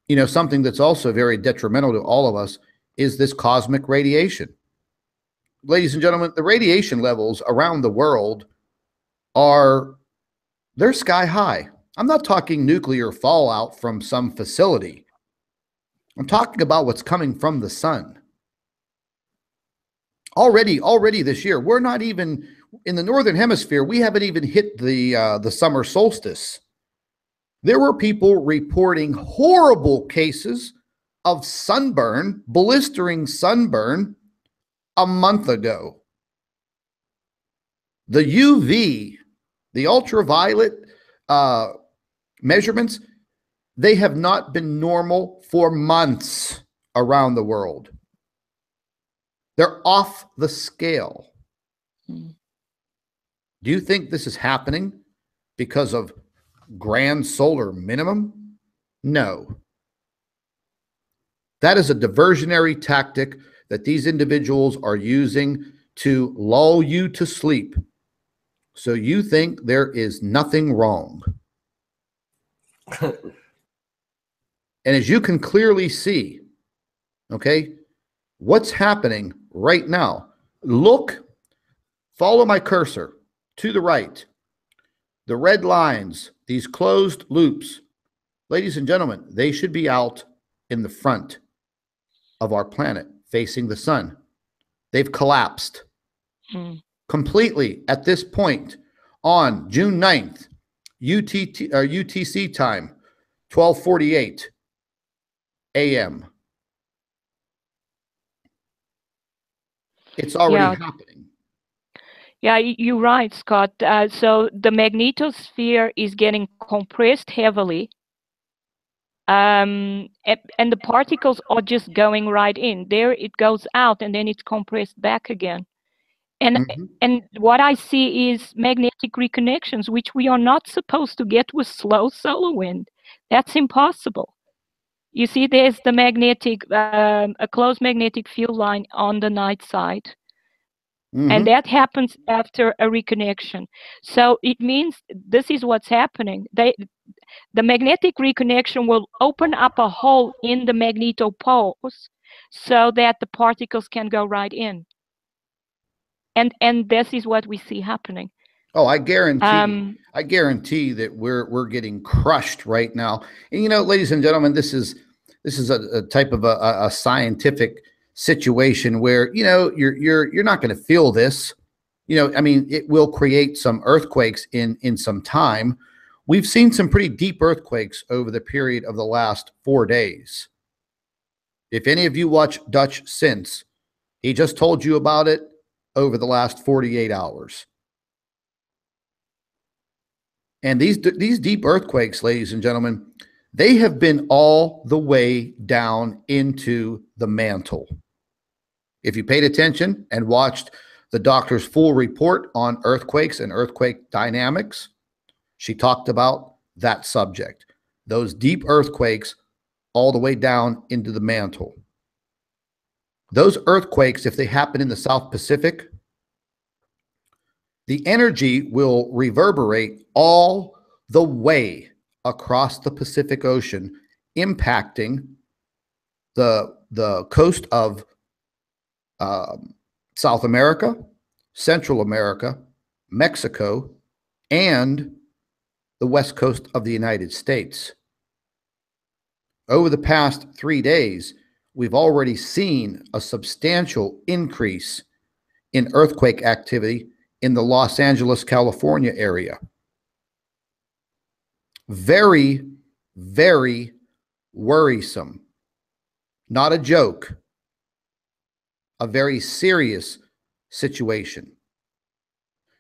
you know, something that's also very detrimental to all of us is this cosmic radiation. Ladies and gentlemen, the radiation levels around the world they're sky high. I'm not talking nuclear fallout from some facility. I'm talking about what's coming from the sun. Already this year, we're not even in the northern hemisphere. We haven't even hit the summer solstice. There were people reporting horrible cases of sunburn, blistering sunburn, a month ago. The UV, the ultraviolet measurements, they have not been normal for months around the world. They're off the scale. Do you think this is happening because of grand solar minimum? No. That is a diversionary tactic that these individuals are using to lull you to sleep, so you think there is nothing wrong. And as you can clearly see, okay, what's happening right now? Look, follow my cursor to the right. The red lines, these closed loops, ladies and gentlemen, they should be out in the front of our planet facing the sun. They've collapsed completely at this point on June 9th, UTC time, 12:48 a.m. It's already happening. Yeah, you're right, Scott. So the magnetosphere is getting compressed heavily. And the particles are just going right in. There it goes out, and then it's compressed back again. And what I see is magnetic reconnections, which we are not supposed to get with slow solar wind. That's impossible. You see, there's the magnetic, a closed magnetic field line on the night side. And that happens after a reconnection. So it means this is what's happening. The magnetic reconnection will open up a hole in the magnetopoles so that the particles can go right in. And this is what we see happening. Oh, I guarantee that we're getting crushed right now. And you know, ladies and gentlemen, this is a type of a scientific situation where, you know, you're not going to feel this. You know, I mean, it will create some earthquakes in some time. We've seen some pretty deep earthquakes over the period of the last 4 days. If any of you watch Dutch Since, he just told you about it over the last 48 hours. And these deep earthquakes, ladies and gentlemen, they have been all the way down into the mantle. If you paid attention and watched the doctor's full report on earthquakes and earthquake dynamics, she talked about that subject. Those deep earthquakes all the way down into the mantle. Those earthquakes, if they happen in the South Pacific, the energy will reverberate all the way across the Pacific Ocean, impacting the coast of South America, Central America, Mexico, and the west coast of the United States. Over the past 3 days, we've already seen a substantial increase in earthquake activity in the Los Angeles, California area. Very, very worrisome. Not a joke. A very serious situation.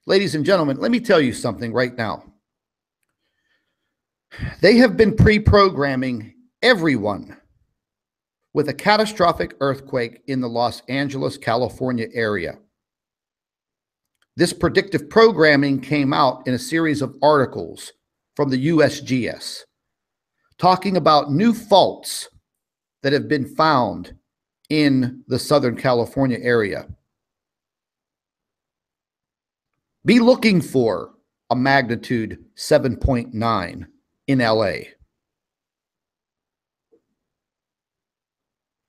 Ladies and gentlemen, let me tell you something right now. They have been pre-programming everyone with a catastrophic earthquake in the Los Angeles, California area. This predictive programming came out in a series of articles from the USGS talking about new faults that have been found in the Southern California area. Be looking for a magnitude 7.9 in LA.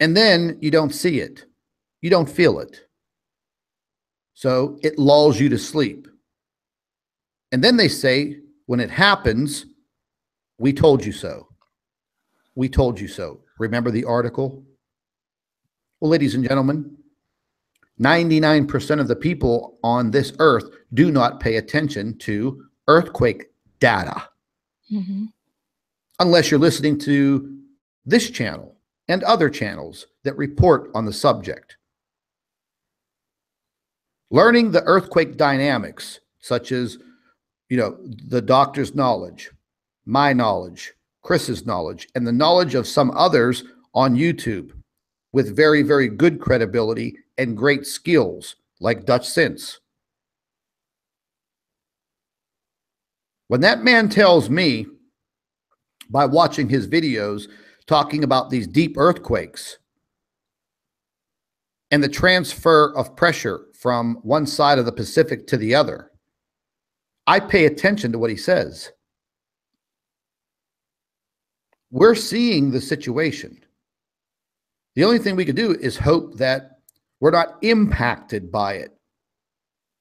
And then you don't see it. You don't feel it. So it lulls you to sleep. And then they say, when it happens, we told you so. We told you so. Remember the article? Well, ladies and gentlemen, 99% of the people on this earth do not pay attention to earthquake data. Unless you're listening to this channel and other channels that report on the subject. Learning the earthquake dynamics, such as, you know, the doctor's knowledge, my knowledge, Chris's knowledge, and the knowledge of some others on YouTube with very, very good credibility and great skills, like Dutch Since. When that man tells me, by watching his videos, talking about these deep earthquakes and the transfer of pressure from one side of the Pacific to the other, I pay attention to what he says. We're seeing the situation. The only thing we could do is hope that we're not impacted by it,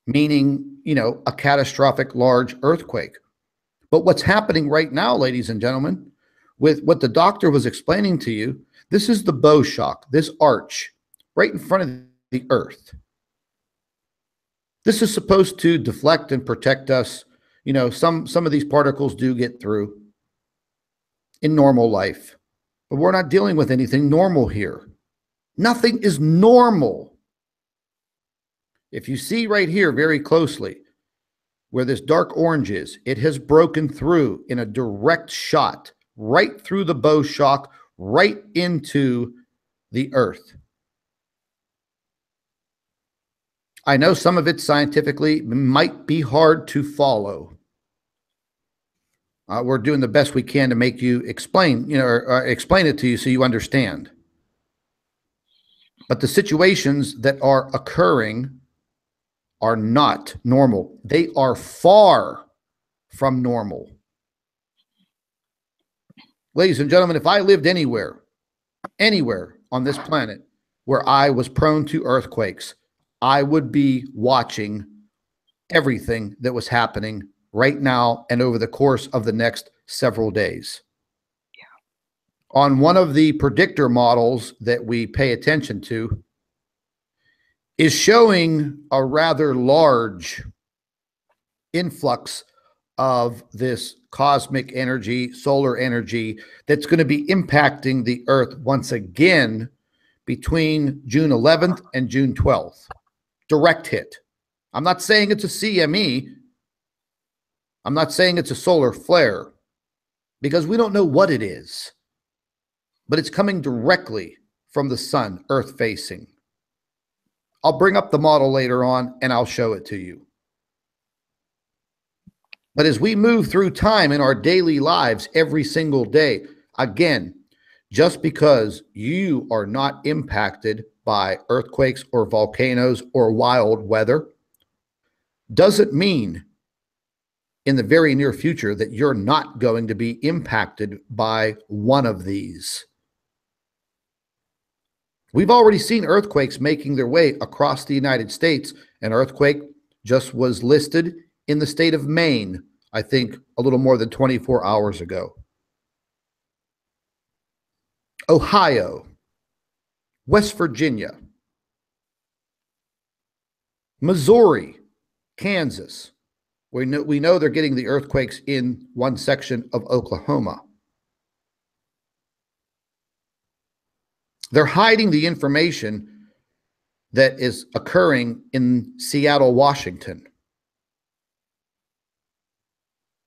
meaning, you know, a catastrophic large earthquake. But what's happening right now, ladies and gentlemen, with what the doctor was explaining to you, This is the bow shock, this arch right in front of the Earth. This is supposed to deflect and protect us. You know, some of these particles do get through in normal life, but we're not dealing with anything normal here. Nothing is normal. If you see right here very closely where this dark orange is, it has broken through in a direct shot right through the bow shock, right into the Earth. I know some of it scientifically might be hard to follow. We're doing the best we can to make you explain, or explain it to you so you understand. But the situations that are occurring are not normal. They are far from normal. Ladies and gentlemen, if I lived anywhere on this planet where I was prone to earthquakes, I would be watching everything that was happening right now and over the course of the next several days. Yeah. On one of the predictor models that we pay attention to is showing a rather large influx of this cosmic energy, solar energy, that's going to be impacting the Earth once again between June 11th and June 12th. Direct hit. I'm not saying it's a CME. I'm not saying it's a solar flare, because we don't know what it is, but it's coming directly from the sun, Earth facing. I'll bring up the model later on and I'll show it to you. But as we move through time in our daily lives every single day, again, just because you are not impacted by earthquakes or volcanoes or wild weather doesn't mean in the very near future that you're not going to be impacted by one of these. We've already seen earthquakes making their way across the United States. An earthquake just was listed in the state of Maine, I think a little more than 24 hours ago. Ohio, West Virginia, Missouri, Kansas. We know they're getting the earthquakes in one section of Oklahoma. They're hiding the information that is occurring in Seattle, Washington.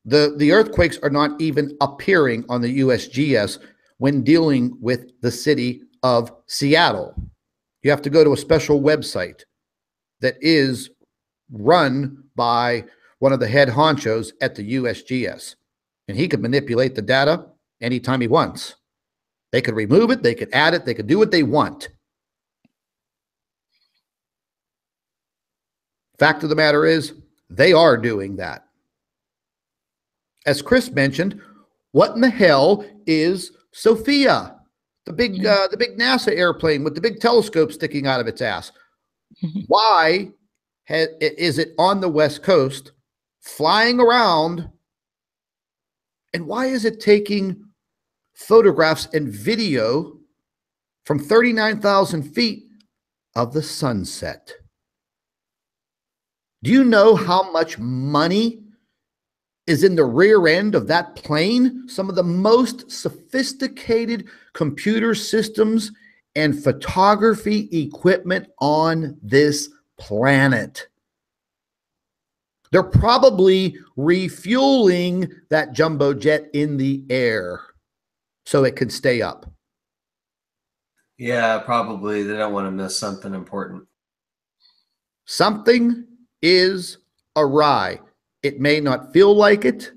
The earthquakes are not even appearing on the USGS when dealing with the city of Seattle. You have to go to a special website that is run by one of the head honchos at the USGS, and he could manipulate the data anytime he wants. They could remove it, they could add it, they could do what they want. Fact of the matter is, they are doing that. As Chris mentioned, what in the hell is Sophia? The big NASA airplane with the big telescope sticking out of its ass. Why is it on the West Coast flying around? And why is it taking photographs and video from 39,000 feet of the sunset? Do you know how much money is in the rear end of that plane? Some of the most sophisticated computer systems and photography equipment on this planet. They're probably refueling that jumbo jet in the air so it can stay up. Yeah, probably. They don't want to miss something important. Something is awry. It may not feel like it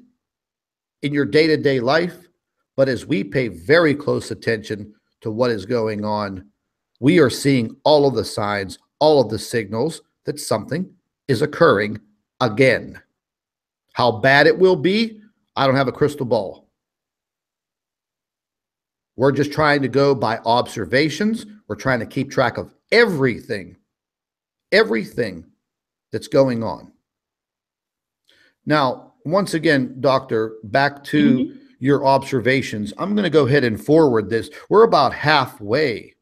in your day-to-day life, but as we pay very close attention to what is going on, we are seeing all of the signs, all of the signals that something is occurring again. How bad it will be, I don't have a crystal ball. We're just trying to go by observations. We're trying to keep track of everything that's going on. Now, once again, Doctor, back to your observations. I'm going to go ahead and forward this. We're about halfway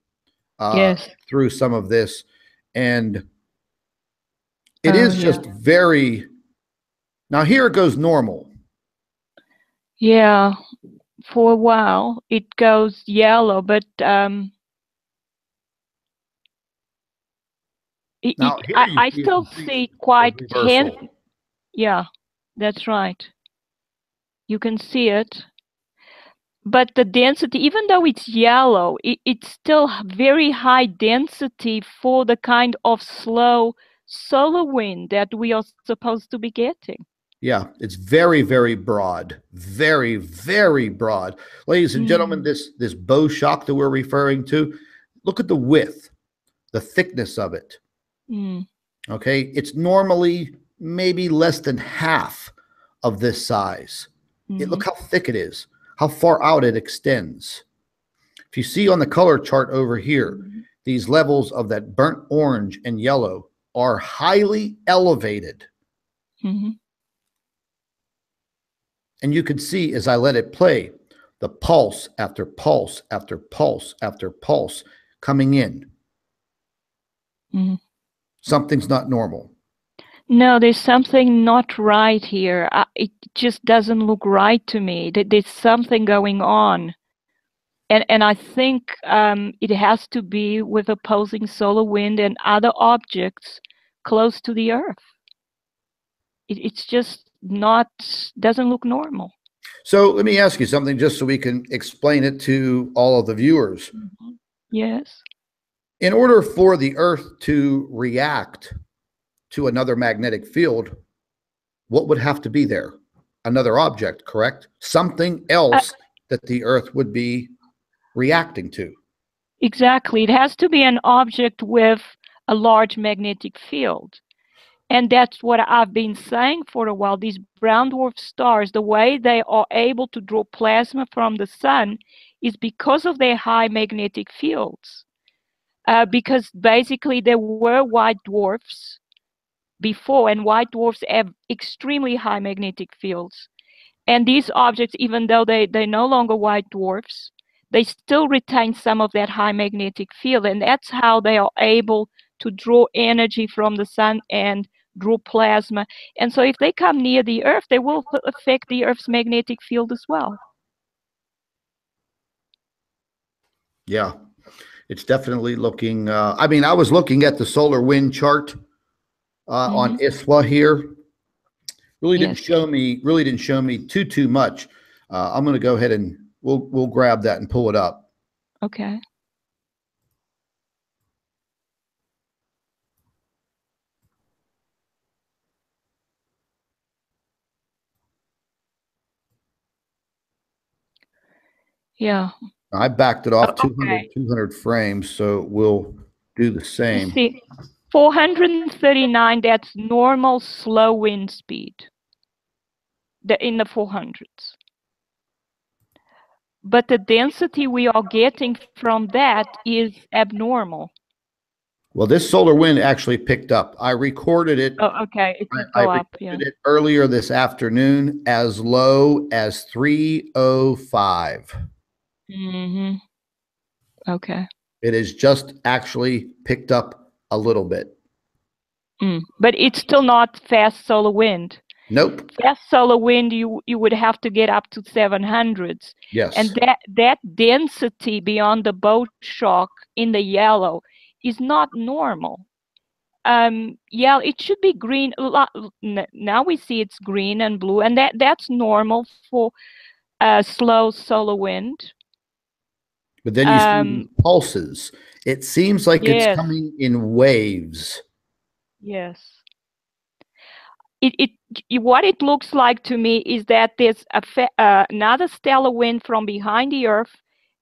Yes. through some of this, and it is just very, now here it goes normal. Yeah, for a while it goes yellow, but I still see quite yeah, that's right. You can see it. But the density, even though it's yellow, it's still very high density for the kind of slow solar wind that we are supposed to be getting. Yeah, it's very, very broad, very, very broad. Ladies and gentlemen, this bow shock that we're referring to, look at the width, the thickness of it. Okay, it's normally maybe less than half of this size. Look how thick it is, how far out it extends. If you see on the color chart over here, these levels of that burnt orange and yellow are highly elevated. And you can see as I let it play, the pulse after pulse after pulse after pulse coming in. Something's not normal. No, there's something not right here. It just doesn't look right to me. There's something going on. And I think it has to be with opposing solar wind and other objects close to the Earth. It's just not, doesn't look normal. So let me ask you something just so we can explain it to all of the viewers. Yes. In order for the Earth to react to another magnetic field, what would have to be there? Another object, correct? Something else that the Earth would be reacting to. Exactly. It has to be an object with a large magnetic field. And that's what I've been saying for a while. These brown dwarf stars, the way they are able to draw plasma from the sun is because of their high magnetic fields. Because basically there were white dwarfs before, and white dwarfs have extremely high magnetic fields. And these objects, even though they're no longer white dwarfs, they still retain some of that high magnetic field. And that's how they are able to draw energy from the sun and draw plasma. And so if they come near the Earth, they will affect the Earth's magnetic field as well. Yeah, it's definitely looking, I mean, I was looking at the solar wind chart on ISWA here. Really didn't show me too much. I'm going to go ahead and we'll grab that and pull it up. Okay. Yeah. I backed it off 200 frames, so we'll do the same. You see, 439, that's normal slow wind speed. In the 400s. But the density we are getting from that is abnormal. Well, this solar wind actually picked up. I recorded it. Oh, okay. It did I go up, recorded it earlier this afternoon as low as 305. Okay. It is just actually picked up a little bit. But it's still not fast solar wind. Nope. Fast solar wind, you would have to get up to 700s. Yes. And that density beyond the bow shock in the yellow is not normal. Yeah, it should be green. Now we see it's green and blue, and that's normal for slow solar wind. But then you see pulses. It seems like it's coming in waves. Yes. What it looks like to me is that there's another stellar wind from behind the Earth,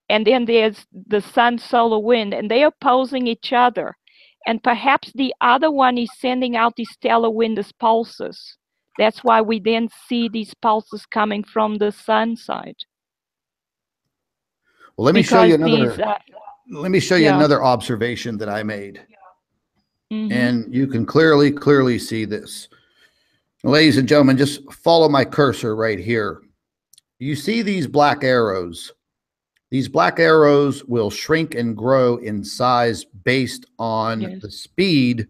and then there's the sun solar wind, and they are opposing each other. And perhaps the other one is sending out these stellar wind as pulses. That's why we then see these pulses coming from the sun side. Well, let me show you another observation that I made. And you can clearly see this. Ladies and gentlemen, just follow my cursor right here. You see these black arrows. These black arrows will shrink and grow in size based on the speed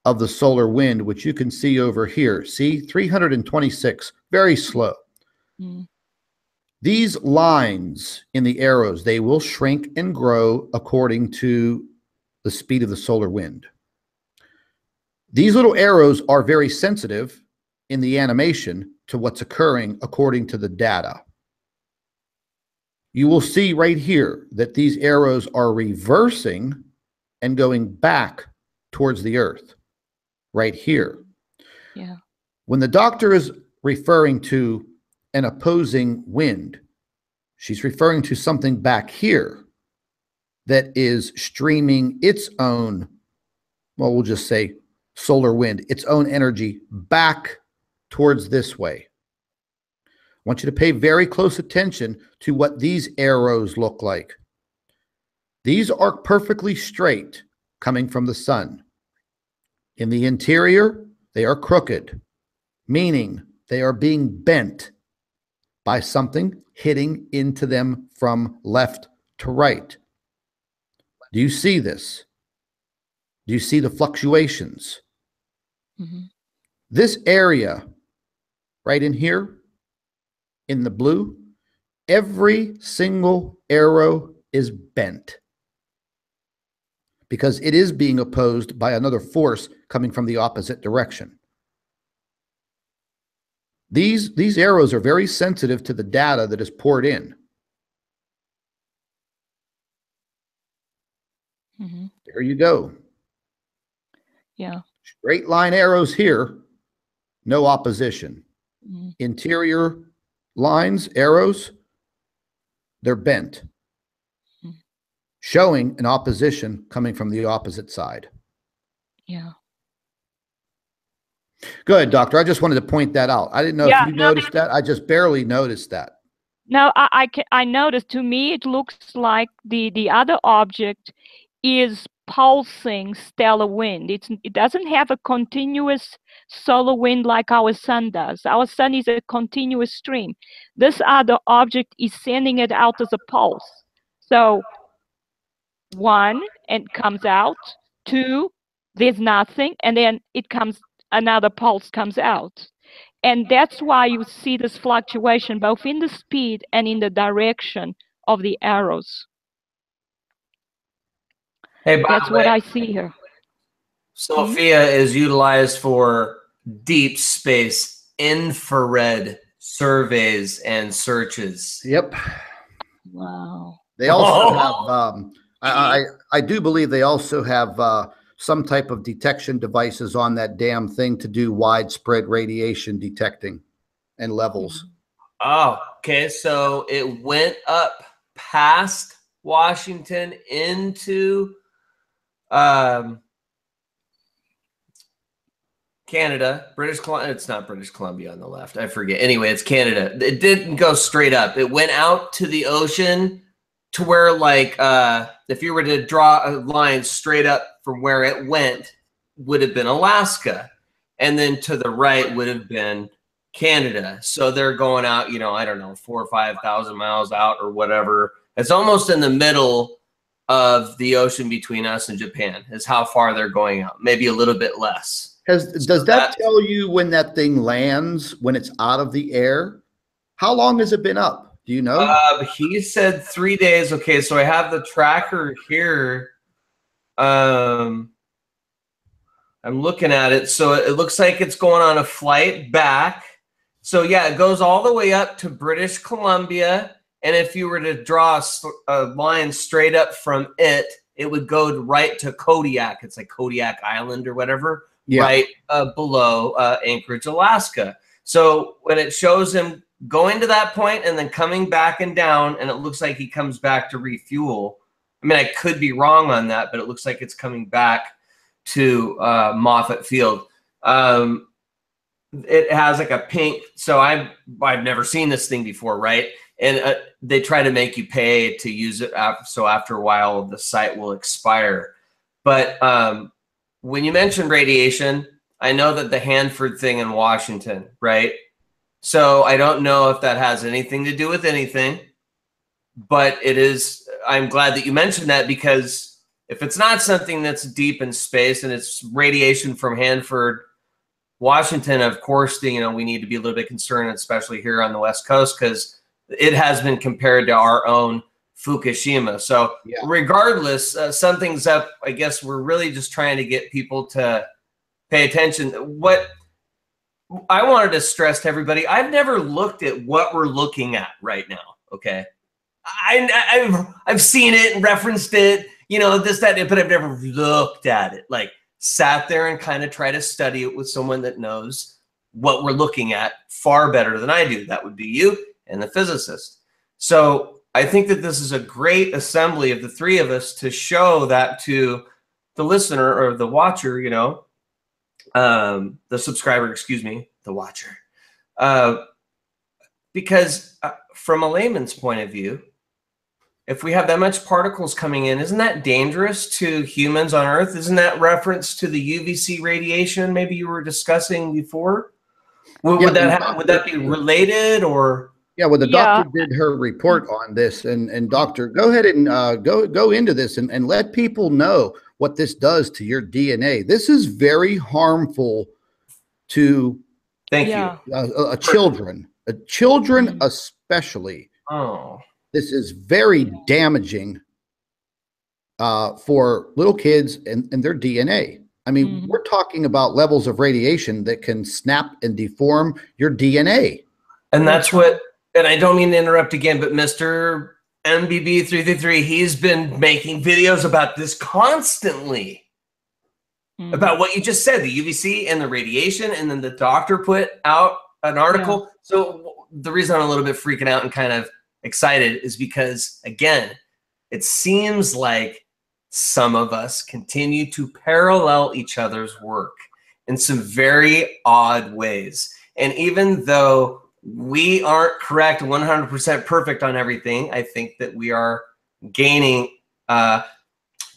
of the solar wind, which you can see over here. See, 326, very slow. These lines in the arrows, they will shrink and grow according to the speed of the solar wind. These little arrows are very sensitive in the animation to what's occurring according to the data. You will see right here that these arrows are reversing and going back towards the Earth, right here. Yeah. When the doctor is referring to an opposing wind, she's referring to something back here that is streaming its own, well, we'll just say solar wind, its own energy back towards this way. I want you to pay very close attention to what these arrows look like. These are perfectly straight coming from the sun. In the interior, they are crooked, meaning they are being bent by something hitting into them from left to right. Do you see this? Do you see the fluctuations? This area right in here, in the blue, every single arrow is bent because it is being opposed by another force coming from the opposite direction. These arrows are very sensitive to the data that is poured in. There you go. Yeah. Straight line arrows here, no opposition. Interior lines, arrows, they're bent, showing an opposition coming from the opposite side. Yeah. Good, doctor. I just wanted to point that out. I didn't know if you noticed that. I just barely noticed that. No, I noticed. To me, it looks like the other object is pulsing stellar wind. It doesn't have a continuous solar wind like our sun does. Our sun is a continuous stream. This other object is sending it out as a pulse. So 1, and comes out. 2, there's nothing, and then it comes, another pulse comes out. And that's why you see this fluctuation both in the speed and in the direction of the arrows. Hey, that's what I see here. Sophia is utilized for deep space infrared surveys and searches. Yep. Wow. They also have, I do believe they also have some type of detection devices on that damn thing to do widespread radiation detecting and levels. Oh, okay. So it went up past Washington into Canada, British Columbia. It's not British Columbia on the left. I forget. Anyway, it's Canada. It didn't go straight up. It went out to the ocean to where, like, if you were to draw a line straight up from where it went, would have been Alaska. And then to the right would have been Canada. So they're going out, you know, I don't know, 4,000 or 5,000 miles out or whatever. It's almost in the middle of the ocean between us and Japan is how far they're going out. Maybe a little bit less. Does that tell you when that thing lands, when it's out of the air? How long has it been up? Do you know? He said 3 days. Okay, so I have the tracker here. I'm looking at it. So it looks like it's going on a flight back. So yeah, it goes all the way up to British Columbia. And if you were to draw a line straight up from it, it would go right to Kodiak. It's like Kodiak Island or whatever, right below Anchorage, Alaska. So when it shows him going to that point and then coming back and down, and it looks like he comes back to refuel. I mean, I could be wrong on that, but it looks like it's coming back to Moffett Field. It has like a pink. So I've never seen this thing before, right? And they try to make you pay to use it. So after a while, the site will expire. But when you mentioned radiation, I know that the Hanford thing in Washington, right? So I don't know if that has anything to do with anything, but it is. I'm glad that you mentioned that, because if it's not something that's deep in space and it's radiation from Hanford, Washington, of course, we need to be a little bit concerned, especially here on the West Coast, because it has been compared to our own Fukushima. So Yeah. regardless, something's up. I guess we're really just trying to get people to pay attention. What I wanted to stress to everybody, I've never looked at what we're looking at right now. Okay. I've seen it and referenced it, this, that, but I've never looked at it, like sat there and kind of try to study it with someone that knows what we're looking at far better than I do. That would be you and the physicist. So I think that this is a great assembly of the three of us to show that to the listener or the watcher, the subscriber, excuse me, the watcher. Because from a layman's point of view, if we have that much particles coming in, isn't that dangerous to humans on Earth? Isn't that reference to the UVC radiation maybe you were discussing before? Would that be related, or? Yeah, well, the doctor did her report on this, and doctor, go ahead and go into this and let people know what this does to your DNA. This is very harmful to children, especially. Oh. This is very damaging for little kids and their DNA. I mean, we're talking about levels of radiation that can snap and deform your DNA. And that's what, and I don't mean to interrupt again, but Mr. MBB333, he's been making videos about this constantly. About what you just said, the UVC and the radiation, and then the doctor put out an article. Yeah. So the reason I'm a little bit freaking out and kind of excited is because, again, it seems like some of us continue to parallel each other's work in some very odd ways. And even though we aren't correct 100% perfect on everything, I think that we are gaining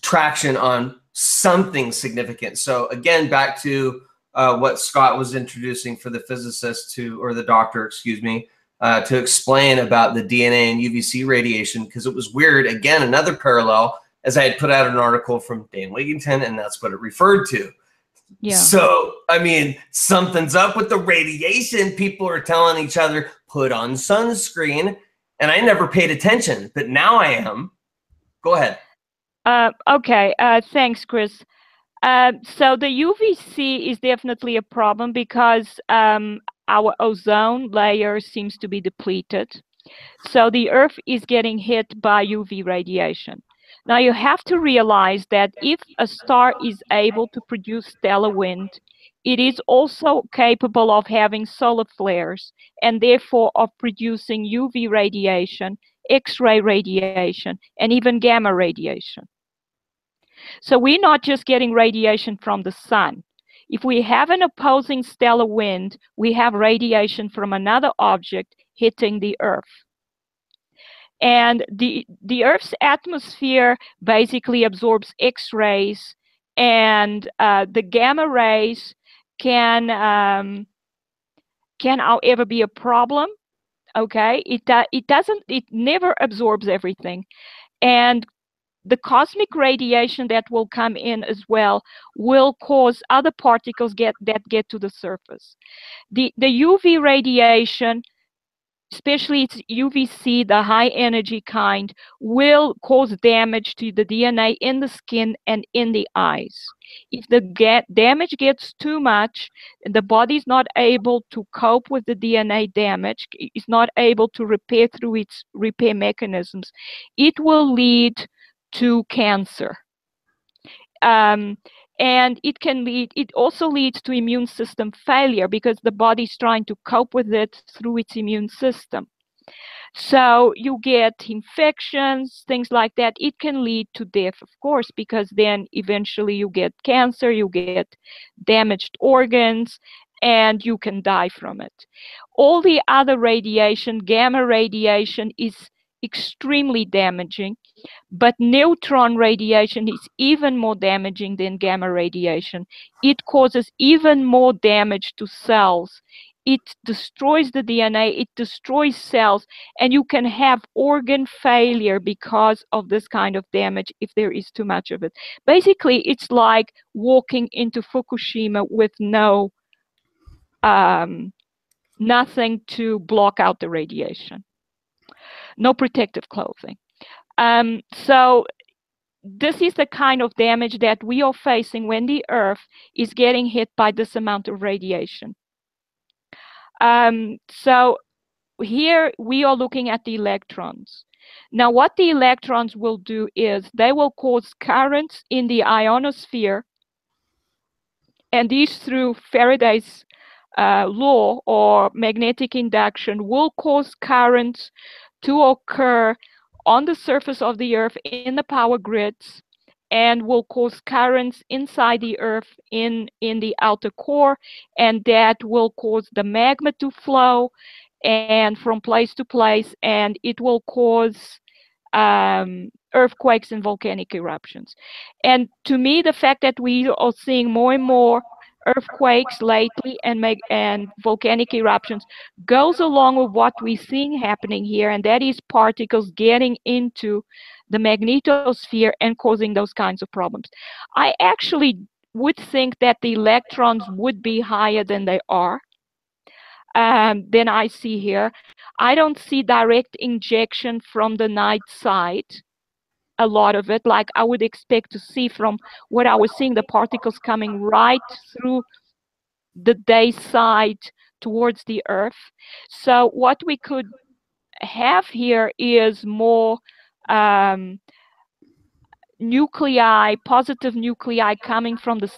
traction on something significant. So again, back to what Scott was introducing for the physicist or the doctor, excuse me, to explain about the DNA and UVC radiation, because it was weird. Again, another parallel, as I had put out an article from Dan Wigington, and that's what it referred to. Yeah. So, I mean, something's up with the radiation. People are telling each other, put on sunscreen, and I never paid attention, but now I am. Go ahead. Okay, thanks, Chris. So the UVC is definitely a problem because our ozone layer seems to be depleted. So the Earth is getting hit by UV radiation. Now you have to realize that if a star is able to produce stellar wind, it is also capable of having solar flares and therefore of producing UV radiation, X-ray radiation, and even gamma radiation. So we're not just getting radiation from the sun. If we have an opposing stellar wind, we have radiation from another object hitting the Earth. And the Earth's atmosphere basically absorbs X-rays, and the gamma rays can however be a problem. Okay, it never absorbs everything, and the cosmic radiation that will come in as well will cause other particles that get to the surface. The UV radiation, especially its UVC, the high energy kind, will cause damage to the DNA in the skin and in the eyes. If the damage gets too much, the body's not able to cope with the DNA damage, it's not able to repair through its repair mechanisms, it will lead to cancer. And it also leads to immune system failure because the body's trying to cope with it through its immune system. So you get infections, things like that. It can lead to death, of course, because then eventually you get cancer, you get damaged organs, and you can die from it. All the other radiation, gamma radiation, is extremely damaging, but neutron radiation is even more damaging than gamma radiation. It causes even more damage to cells it destroys the DNA, it destroys cells, and you can have organ failure because of this kind of damage if there is too much of it. Basically, it's like walking into Fukushima with nothing to block out the radiation, no protective clothing. So this is the kind of damage that we are facing when the Earth is getting hit by this amount of radiation. So here we are looking at the electrons. Now, what the electrons will do is they will cause currents in the ionosphere, and these, through Faraday's law or magnetic induction, will cause currents to occur on the surface of the Earth in the power grids, and will cause currents inside the Earth in the outer core, and that will cause the magma to flow and from place to place, and it will cause earthquakes and volcanic eruptions. And to me, the fact that we are seeing more and more earthquakes lately and volcanic eruptions goes along with what we're seeing happening here, and that is particles getting into the magnetosphere and causing those kinds of problems. I actually would think that the electrons would be higher than they are, than I see here. I don't see direct injection from the night side, a lot of it, like I would expect to see from what I was seeing, the particles coming right through the day side towards the Earth. So what we could have here is more nuclei, positive nuclei coming from the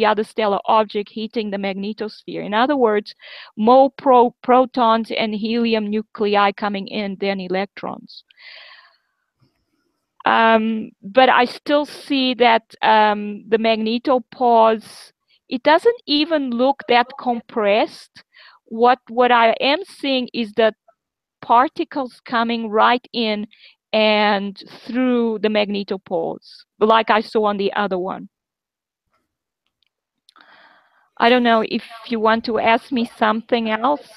other stellar object hitting the magnetosphere. In other words, more protons and helium nuclei coming in than electrons. But I still see that the magnetopause, it doesn't even look that compressed. What I am seeing is that particles coming right in and through the magnetopause, like I saw on the other one. I don't know if you want to ask me something else.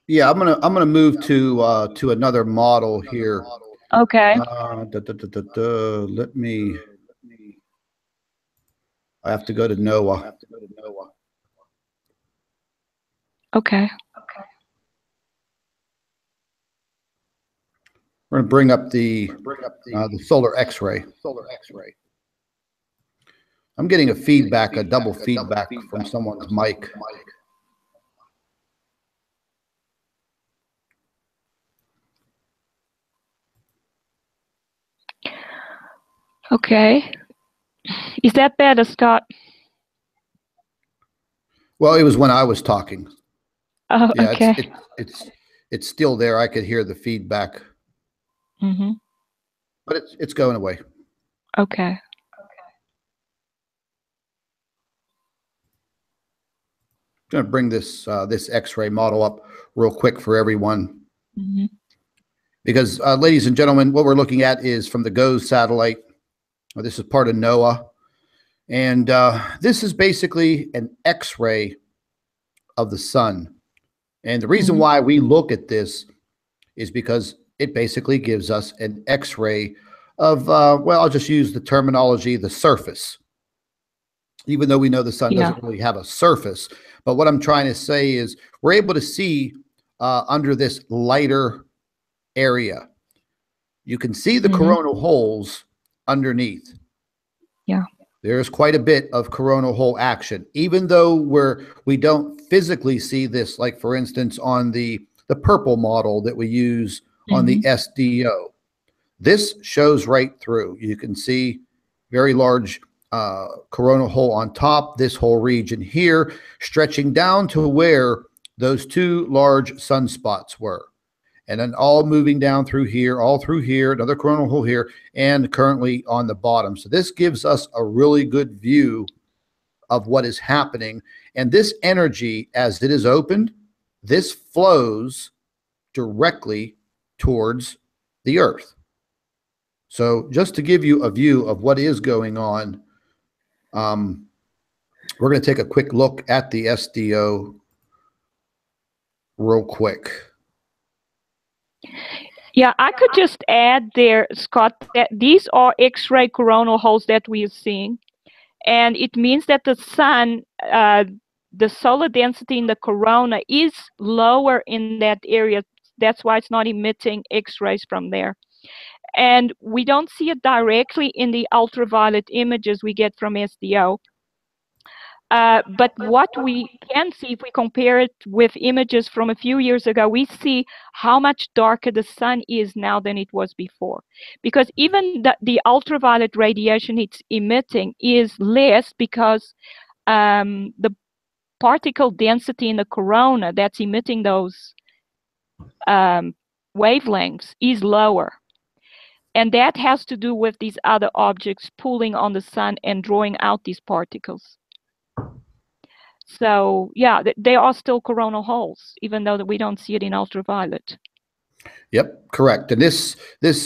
Yeah, I'm gonna move to another model here. Okay. Let me. I have to go to NOAA. Okay. We're going to bring up the solar X-ray. I'm getting a feedback, a double feedback from someone's mic. Okay. Is that better, Scott? Well, it was when I was talking. Oh, yeah, okay. It's still there. I could hear the feedback. Mm-hmm. But it's going away. Okay. I'm going to bring this X-ray model up real quick for everyone. Mm-hmm. Because, ladies and gentlemen, what we're looking at is from the GOES satellite. This is part of NOAA. And this is basically an X-ray of the sun. And the reason why we look at this is because it basically gives us an X-ray of, well, I'll just use the terminology, the surface. Even though we know the sun doesn't really have a surface. But what I'm trying to say is we're able to see under this lighter area. You can see the coronal holes underneath. Yeah. There's quite a bit of coronal hole action, even though we don't physically see this, like for instance on the purple model that we use on the SDO. This shows right through. You can see very large coronal hole on top, this whole region here, stretching down to where those two large sunspots were. And then all moving down through here, all through here, another coronal hole here, and currently on the bottom. So this gives us a really good view of what is happening. And this energy, as it is opened, this flows directly towards the Earth. So just to give you a view of what is going on, we're going to take a quick look at the SDO real quick. Yeah, I could just add there, Scott, that these are X-ray coronal holes that we are seeing. And it means that the sun, the solar density in the corona is lower in that area. That's why it's not emitting X-rays from there. And we don't see it directly in the ultraviolet images we get from SDO. But what we can see, if we compare it with images from a few years ago, we see how much darker the sun is now than it was before. Because even the ultraviolet radiation it's emitting is less because the particle density in the corona that's emitting those wavelengths is lower. And that has to do with these other objects pulling on the sun and drawing out these particles. So yeah, they are still coronal holes, even though that we don't see it in ultraviolet. Yep, correct. And this,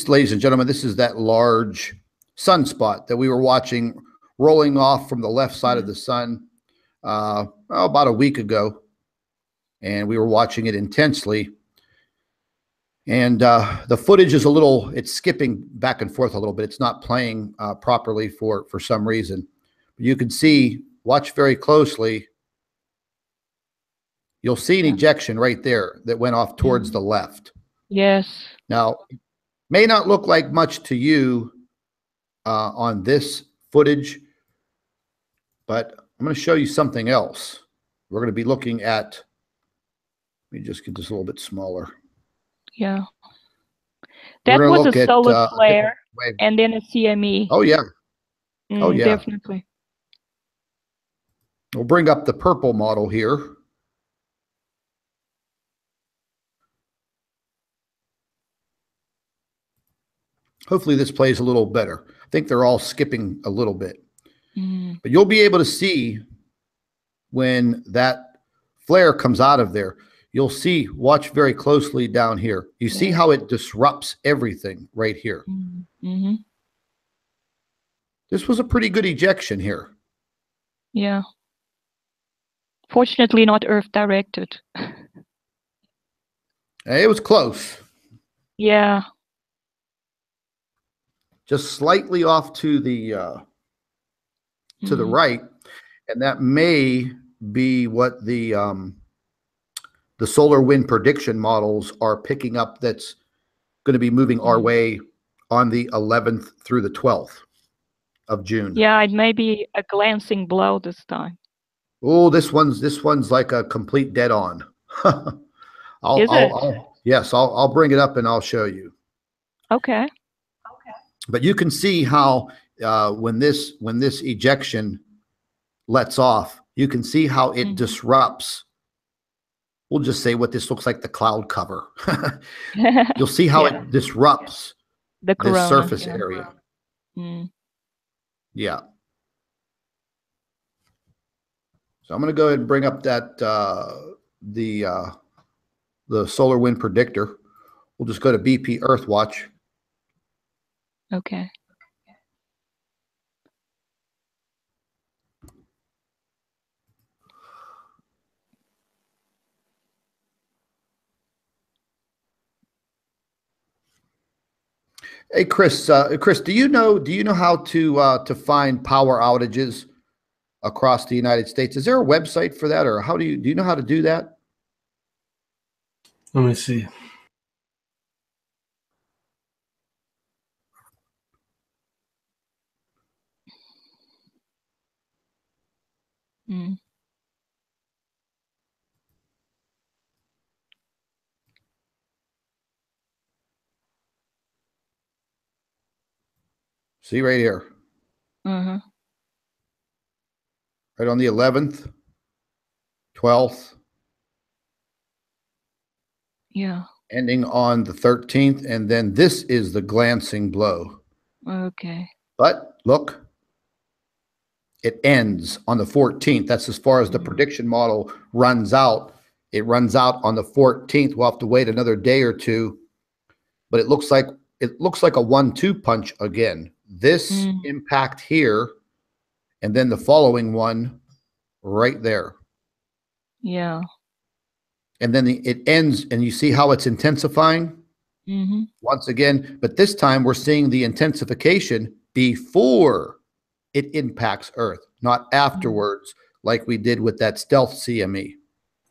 ladies and gentlemen, this is that large sunspot that we were watching rolling off from the left side of the sun about a week ago. And we were watching it intensely. And the footage is it's skipping back and forth a little bit. It's not playing properly for some reason. But you can see, watch very closely. You'll see an ejection right there that went off towards the left. Yes. Now, it may not look like much to you on this footage, but I'm going to show you something else. We're going to be looking at, let me just get this a little bit smaller. Yeah. That was a solar flare and then a CME. Oh, yeah. Oh, yeah. Definitely. We'll bring up the purple model here. Hopefully this plays a little better. I think they're all skipping a little bit. But you'll be able to see when that flare comes out of there. You'll see, watch very closely down here. You see how it disrupts everything right here. This was a pretty good ejection here. Yeah. Fortunately, not Earth directed. It was close. Yeah. Just slightly off to the right, and that may be what the solar wind prediction models are picking up. That's going to be moving our way on the 11th through the 12th of June. Yeah, it may be a glancing blow this time. Oh, this one's like a complete dead on. Yes, I'll bring it up and I'll show you. Okay. But you can see how when this ejection lets off, you can see how it disrupts. We'll just say what this looks like, the cloud cover. You'll see how it disrupts the this surface area. Yeah. So I'm going to go ahead and bring up that the solar wind predictor. We'll just go to BP Earthwatch. Okay. Hey, Chris, do you know how to find power outages across the United States? Is there a website for that, or do you know how to do that? Let me see. See right here. Right on the 11th, 12th. Yeah. Ending on the 13th, and then this is the glancing blow. Okay. But look, it ends on the 14th. That's as far as the prediction model runs out. It runs out on the 14th. We'll have to wait another day or two. But it looks like a 1-2 punch again. This impact here, and then the following one right there. Yeah. and then it ends, and you see how it's intensifying once again. But this time we're seeing the intensification before it impacts Earth, not afterwards, like we did with that stealth CME.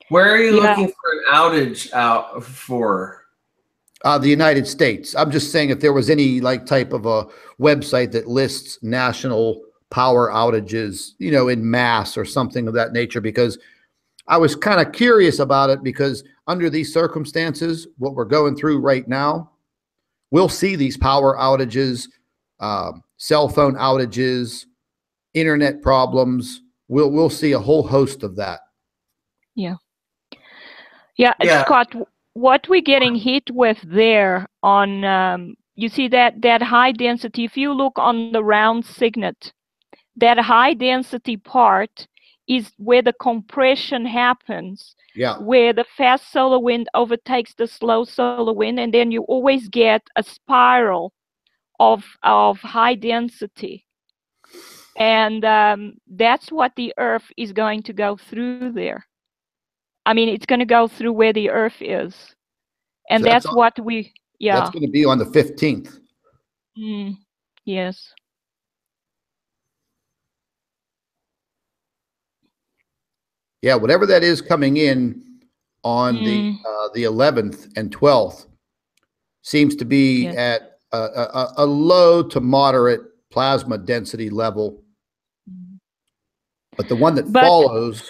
Where are you looking for an outage out for? The United States. I'm just saying if there was any like type of a website that lists national power outages, you know, in mass or something of that nature, because I was kind of curious about it, because under these circumstances, what we're going through right now, we'll see these power outages, cell phone outages, internet problems. We'll see a whole host of that. Yeah. Scott, what we're getting hit with there on, you see that high density, if you look on the round signet, that high density part is where the compression happens, where the fast solar wind overtakes the slow solar wind, and then you always get a spiral of high density. And that's what the Earth is going to go through there. I mean, it's going to go through where the Earth is. And so that's what we, That's going to be on the 15th. Yes. Yeah, whatever that is coming in on the 11th and 12th seems to be at a low to moderate plasma density level. But the one that follows,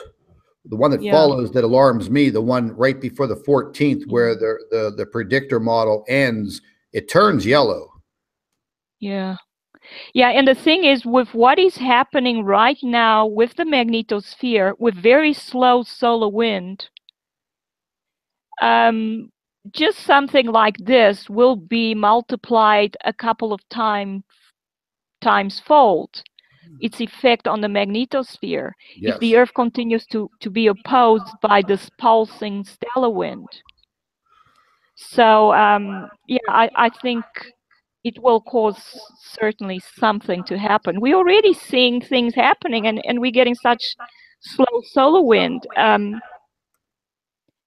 that alarms me, the one right before the 14th, where the predictor model ends, it turns yellow. Yeah, and the thing is, with what is happening right now with the magnetosphere, with very slow solar wind, just something like this will be multiplied a couple of times fold. Its effect on the magnetosphere, if the Earth continues to be opposed by this pulsing stellar wind. So I think it will cause certainly something to happen. We're already seeing things happening, and we're getting such slow solar wind and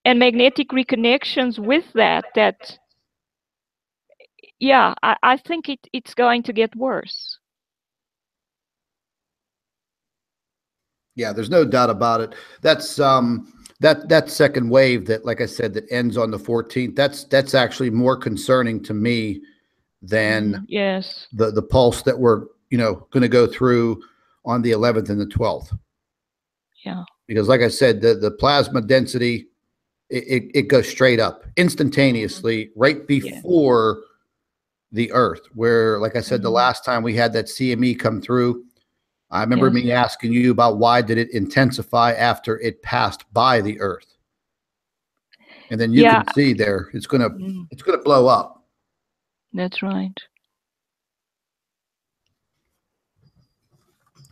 magnetic reconnections with that I think it's going to get worse. Yeah, there's no doubt about it. That's that second wave that, like I said, that ends on the 14th. That's actually more concerning to me than the pulse that we're going to go through on the 11th and the 12th. Yeah. Because, like I said, the plasma density it goes straight up instantaneously right before the Earth. Where, like I said, the last time we had that CME come through, I remember me asking you about why did it intensify after it passed by the Earth, and then you can see there it's gonna blow up. That's right.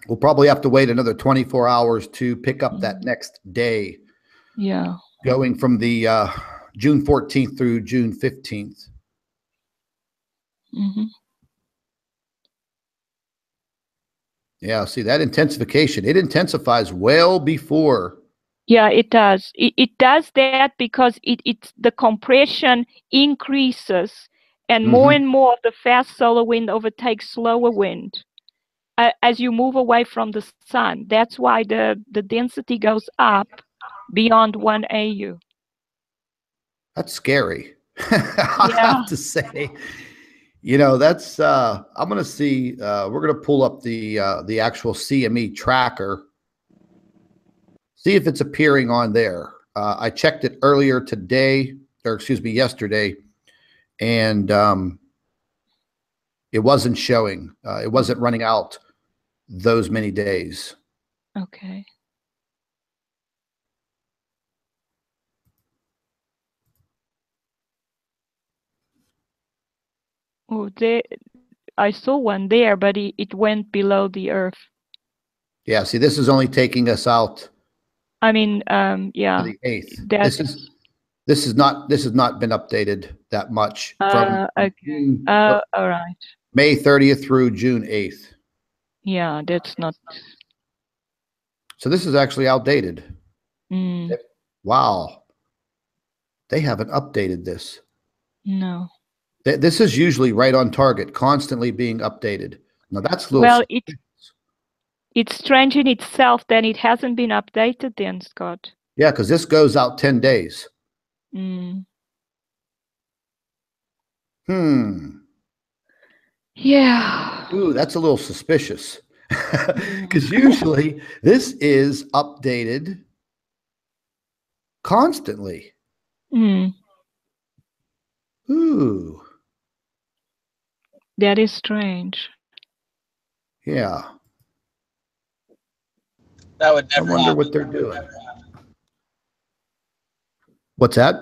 We'll probably have to wait another 24 hours to pick up that next day. Yeah, going from the June 14th through June 15th. Yeah, see that intensification, it intensifies well before. Yeah, it does. It does that because it's the compression increases, and more of the fast solar wind overtakes slower wind as you move away from the sun. That's why the density goes up beyond 1 AU. That's scary. I have to say. That's I'm going to see, we're going to pull up the actual CME tracker, see if it's appearing on there. I checked it earlier today, or excuse me, yesterday, and it wasn't showing. It wasn't running out those many days. Okay. Oh, I saw one there, but it went below the Earth. Yeah, see, this is only taking us out. I mean, to the 8th. This has not been updated that much from June, all right. May 30th through June 8th. Yeah, that's not. So this is actually outdated. Wow. They haven't updated this. No. This is usually right on target, constantly being updated. Now that's a little. Well, it's strange in itself that it hasn't been updated then, Scott. Yeah, because this goes out 10 days. Mm. Yeah. Ooh, that's a little suspicious. Because usually this is updated constantly. Mm. Ooh. That is strange. Yeah. That would I never wonder happen. what they're doing. What's that?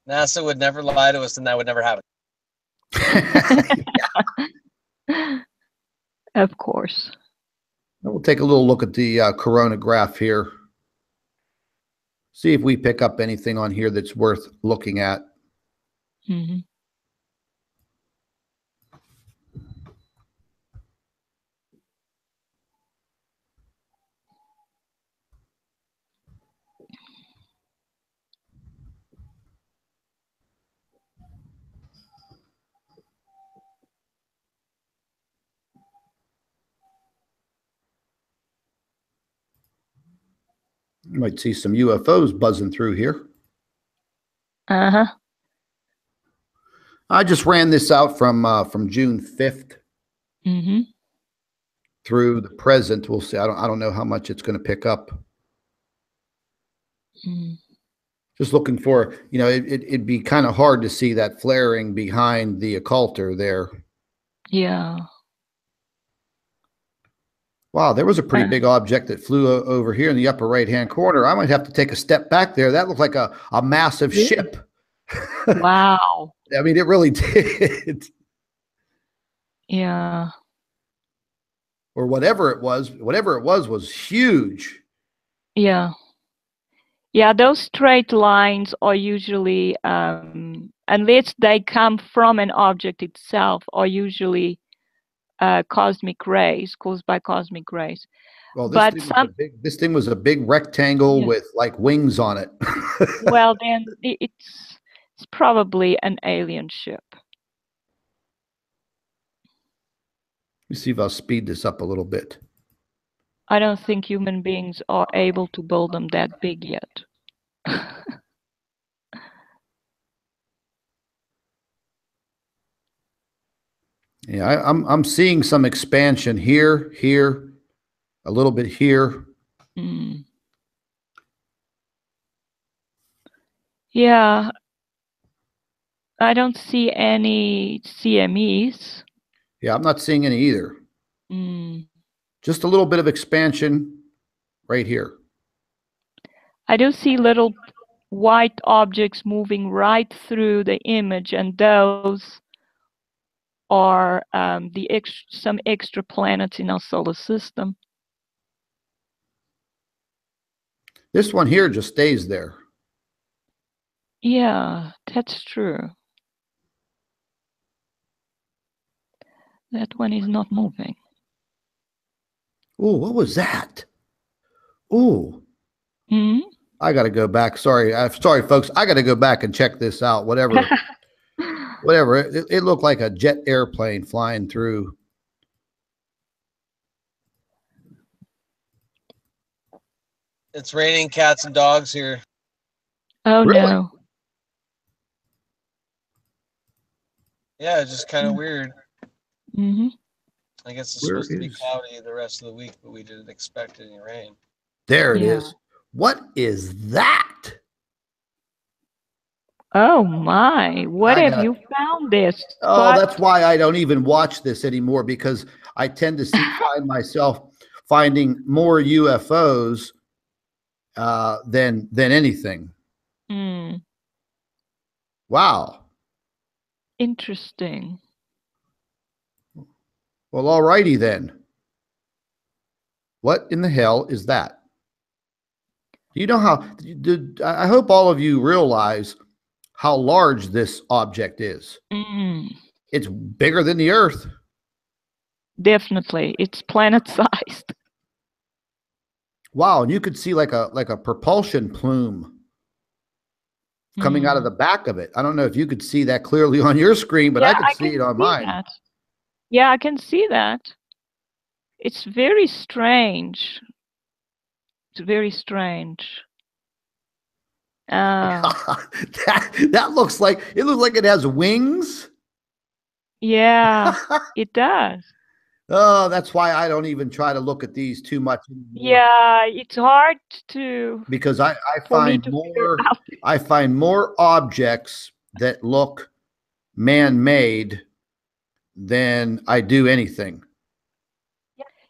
NASA would never lie to us, and that would never happen. Of course. We'll take a little look at the corona graph here. See if we pick up anything on here that's worth looking at. Mm-hmm. You might see some UFOs buzzing through here. Uh-huh. I just ran this out from June 5th Mm-hmm. through the present. We'll see. I don't know how much it's going to pick up. Mm. Just looking for, it'd be kind of hard to see that flaring behind the occulter there. Yeah. Wow, there was a pretty big object that flew over here in the upper right-hand corner. I might have to take a step back there. That looked like a massive ship. Wow. I mean, it really did. Yeah. Or whatever it was huge. Yeah. Yeah, those straight lines are usually, unless they come from an object itself, are usually cosmic rays, caused by cosmic rays. Well, But this thing was a big rectangle with like wings on it. Well, then it's probably an alien ship. Let me see if I'll speed this up a little bit. I don't think human beings are able to build them that big yet. Yeah, I'm seeing some expansion here, a little bit here. Mm. Yeah, I don't see any CMEs. Yeah, I'm not seeing any either. Mm. Just a little bit of expansion right here. I do see little white objects moving right through the image, and those are some extra planets in our solar system. This one here just stays there. Yeah, that's true. That one is not moving. Oh, what was that? Oh, I got to go back. Sorry, folks. I got to go back and check this out. Whatever. It looked like a jet airplane flying through. It's raining cats and dogs here. Oh, Really? no. Yeah, it's just kind of weird. Mm-hmm. I guess it's supposed to be cloudy the rest of the week, but we didn't expect any rain. There it is. What is that? Oh my, what have you found this? Oh, that's why I don't even watch this anymore, because I tend to find myself finding more UFOs than anything. Mm. Wow. Interesting. Well, all righty then. What in the hell is that? Do you know how? I hope all of you realize how large this object is. Mm. It's bigger than the Earth. Definitely, it's planet-sized. Wow, and you could see like a propulsion plume coming out of the back of it. I don't know if you could see that clearly on your screen, but I could see it on mine. That. Yeah, I can see that. It's very strange. It's very strange. That looks like it has wings. Yeah, it does. Oh, that's why I don't even try to look at these too much anymore. Yeah, it's hard to, because I find more objects that look man-made than I do anything.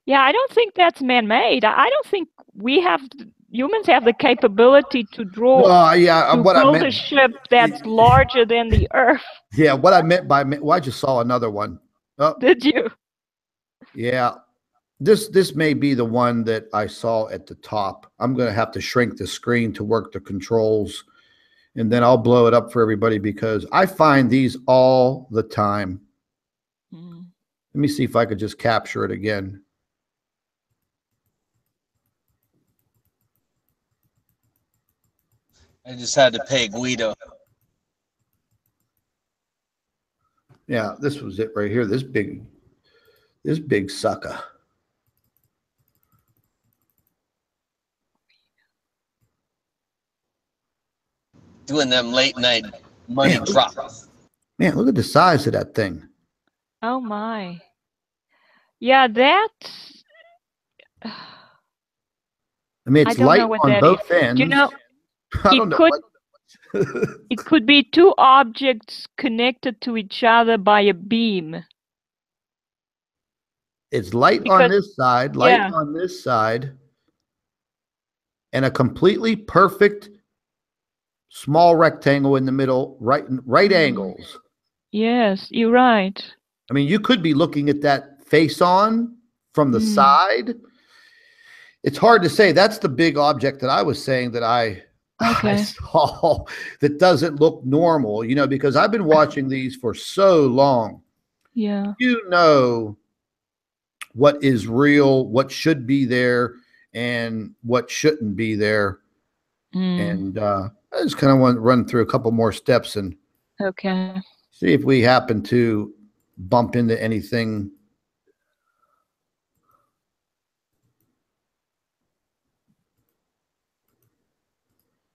Yeah, I don't think that's man-made. I don't think humans have the capability to draw. Build a ship that's larger than the Earth. Yeah, what I meant by I just saw another one. Oh, did you? Yeah, this may be the one that I saw at the top. I'm going to have to shrink the screen to work the controls, and then I'll blow it up for everybody because I find these all the time. Let me see if I could just capture it again. I just had to pay Guido. Yeah, this was it right here. This big sucker. Doing them late night money drops. Man, look at the size of that thing. Oh my. Yeah, that. I mean, it's light on both ends. You know, I don't know. It could be two objects connected to each other by a beam. It's light on this side, light on this side, and a completely perfect small rectangle in the middle, right angles. Yes, you're right. I mean, you could be looking at that face on from the side. It's hard to say. That's the big object that I was saying that I saw that doesn't look normal, you know, because I've been watching these for so long. Yeah. You know what is real, what should be there, and what shouldn't be there. And I just kind of want to run through a couple more steps and see if we happen to bump into anything.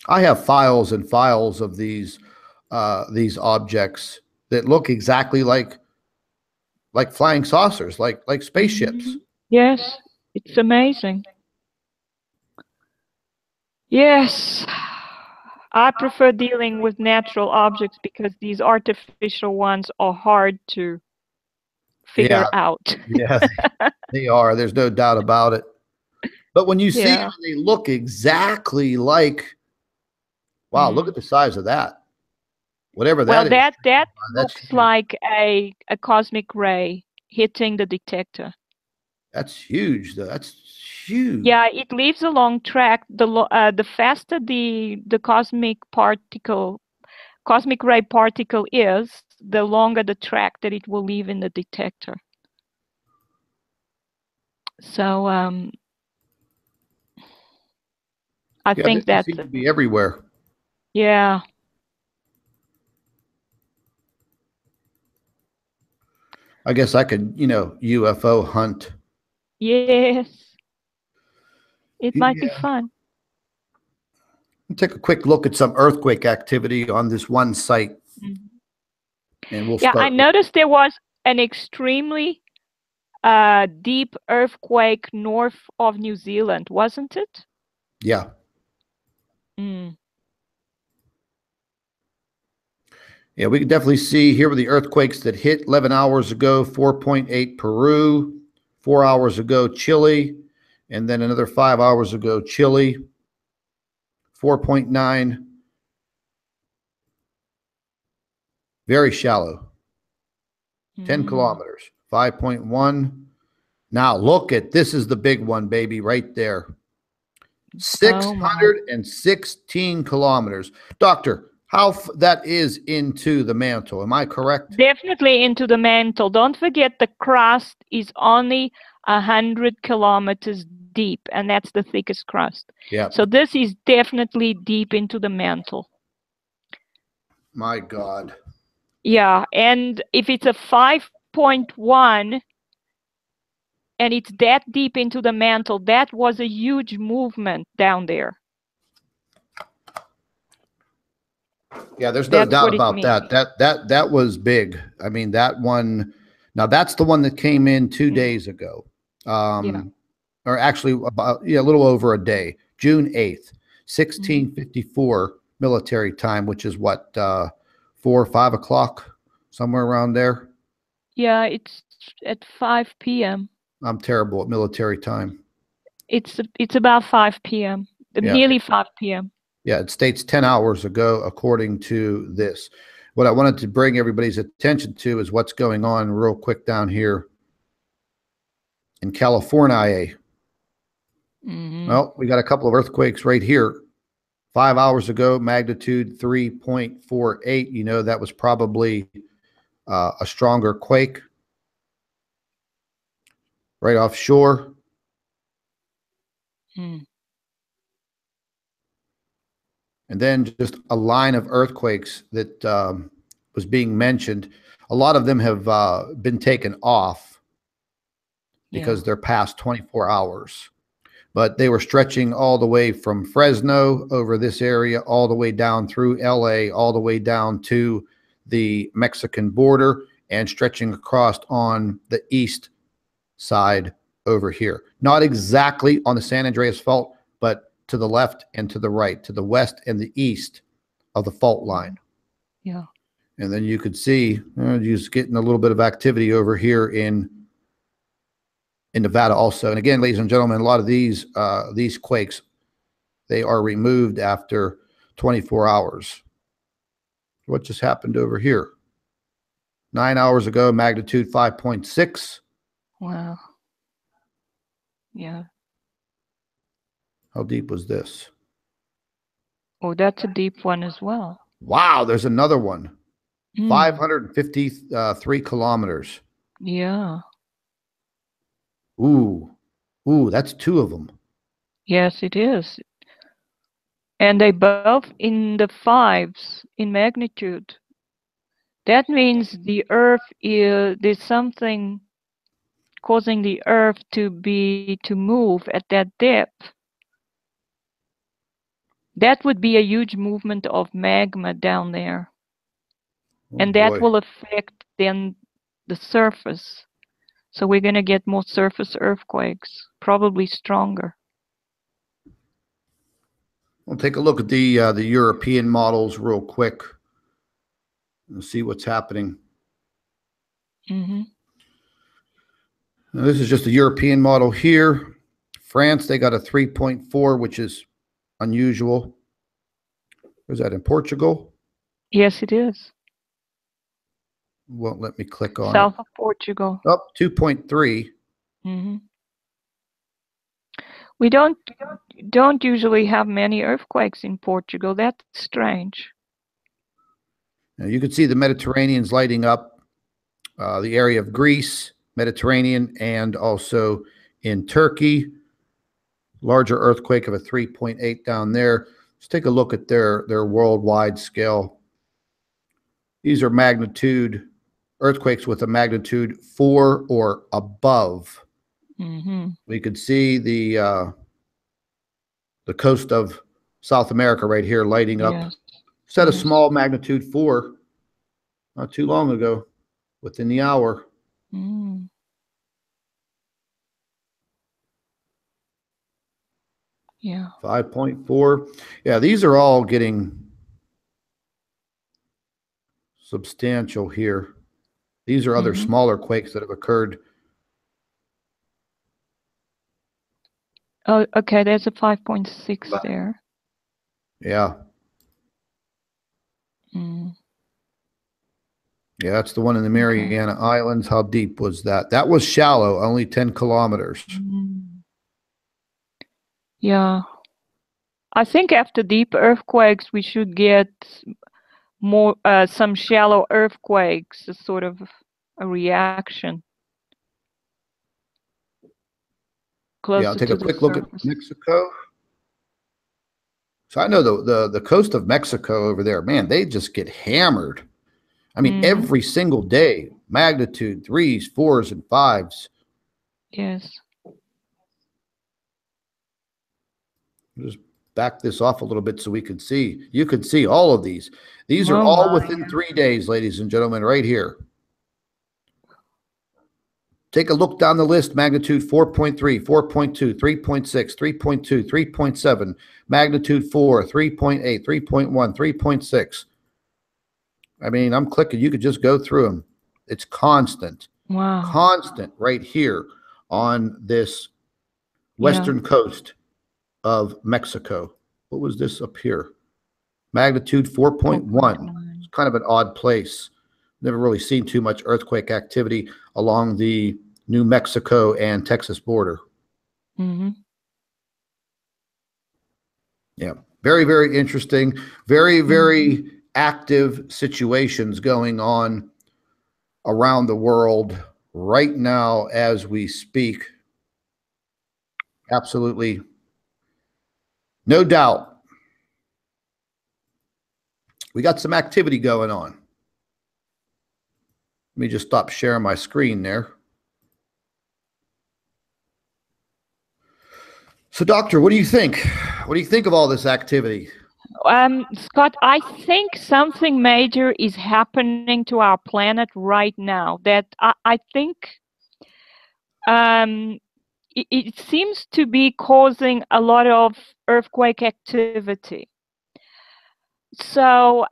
I have files and files of these objects that look exactly like flying saucers, like spaceships. Yes, it's amazing. Yes, I prefer dealing with natural objects because these artificial ones are hard to figure out. Yeah, they are. There's no doubt about it. But when you see them, they look exactly like, wow, look at the size of that. Whatever that is. Well, that looks like a cosmic ray hitting the detector. That's huge, though. That's huge. Yeah, it leaves a long track. The faster the cosmic ray particle is, the longer the track that it will leave in the detector. So I think that seems to be everywhere. Yeah. I guess I could, you know, UFO hunt. Yes. It might be fun. We'll take a quick look at some earthquake activity on this one site. And we'll start. I noticed there was an extremely deep earthquake north of New Zealand, wasn't it? Yeah. Yeah, we can definitely see here were the earthquakes that hit 11 hours ago, 4.8 Peru, 4 hours ago Chile, and then another 5 hours ago Chile, 4.9. Very shallow. 10 kilometers, 5.1. Now look at, this is the big one, baby, right there. 616 kilometers. Doctor, how that is into the mantle, am I correct? Definitely into the mantle. Don't forget the crust is only 100 kilometers deep, and that's the thickest crust. Yeah. So this is definitely deep into the mantle. My God. Yeah, and if it's a 5.1 and it's that deep into the mantle, that was a huge movement down there. Yeah, there's no That's doubt what it about means. that was big. I mean, that one, now that's the one that came in 2 days ago. Yeah. Or actually about, yeah, a little over a day, June 8th, 1654 military time, which is what, 4 or 5 o'clock, somewhere around there. Yeah, it's at 5 p.m. I'm terrible at military time. It's about 5 p.m. Yeah. Nearly 5 p.m. Yeah, it states 10 hours ago, according to this. What I wanted to bring everybody's attention to is what's going on real quick down here in California. Well, we got a couple of earthquakes right here. 5 hours ago, magnitude 3.48. You know, that was probably a stronger quake right offshore. And then just a line of earthquakes that was being mentioned. A lot of them have been taken off because they're past 24 hours. But they were stretching all the way from Fresno over this area, all the way down through LA, all the way down to the Mexican border, and stretching across on the east side over here. Not exactly on the San Andreas Fault, but to the left and to the right, to the west and the east of the fault line. Yeah. And then you could see just getting a little bit of activity over here in Nevada also. And again, ladies and gentlemen, a lot of these quakes, they are removed after 24 hours. What just happened over here? 9 hours ago, magnitude 5.6. Wow. Yeah. How deep was this? Oh, that's a deep one as well. Wow, there's another one. 553 kilometers. Yeah. Ooh, that's 2 of them. Yes, it is. And they both in the 5s in magnitude. That means the Earth there's something causing the Earth to move at that depth. That would be a huge movement of magma down there. And that will affect then the surface. So we're going to get more surface earthquakes, probably stronger. We'll take a look at the European models real quick and see what's happening. Now, this is just a European model here. France, they got a 3.4, which is unusual. Is that in Portugal? Yes, it is. Won't let me click on South of Portugal. Oh, 2.3. We don't usually have many earthquakes in Portugal. That's strange. Now you can see the Mediterranean's lighting up, the area of Greece, Mediterranean, and also in Turkey. Larger earthquake of a 3.8 down there. Let's take a look at their worldwide scale. These are magnitude earthquakes with a magnitude 4 or above. We could see the coast of South America right here lighting up. Yes. Set a small magnitude 4 not too long ago, within the hour. Yeah. 5.4. Yeah, these are all getting substantial here. These are other smaller quakes that have occurred. Oh, okay. There's a 5.6 there. Yeah. Yeah, that's the one in the Mariana Islands. How deep was that? That was shallow, only 10 kilometers. Yeah. I think after deep earthquakes, we should get more some shallow earthquakes, a sort of a reaction. Yeah, I'll take a quick look at Mexico. So I know the coast of Mexico over there, man, they just get hammered. I mean, every single day, magnitude 3s, 4s, and 5s. Yes. Just back this off a little bit so we can see. You can see all of these. These are Oh all my. within 3 days, ladies and gentlemen, right here. Take a look down the list. Magnitude 4.3, 4.2, 3.6, 3.2, 3.7, magnitude 4, 3.8, 3.1, 3.6. I mean, I'm clicking. You could just go through them. It's constant. Wow. Constant right here on this western coast of Mexico. What was this up here? Magnitude 4.1. It's kind of an odd place. Never really seen too much earthquake activity along the New Mexico and Texas border. Yeah, very, very interesting. Very, very active situations going on around the world right now as we speak. Absolutely. No doubt. We got some activity going on. Let me just stop sharing my screen there. So, Doctor, what do you think? What do you think of all this activity? Scott, I think something major is happening to our planet right now that I think it seems to be causing a lot of earthquake activity. So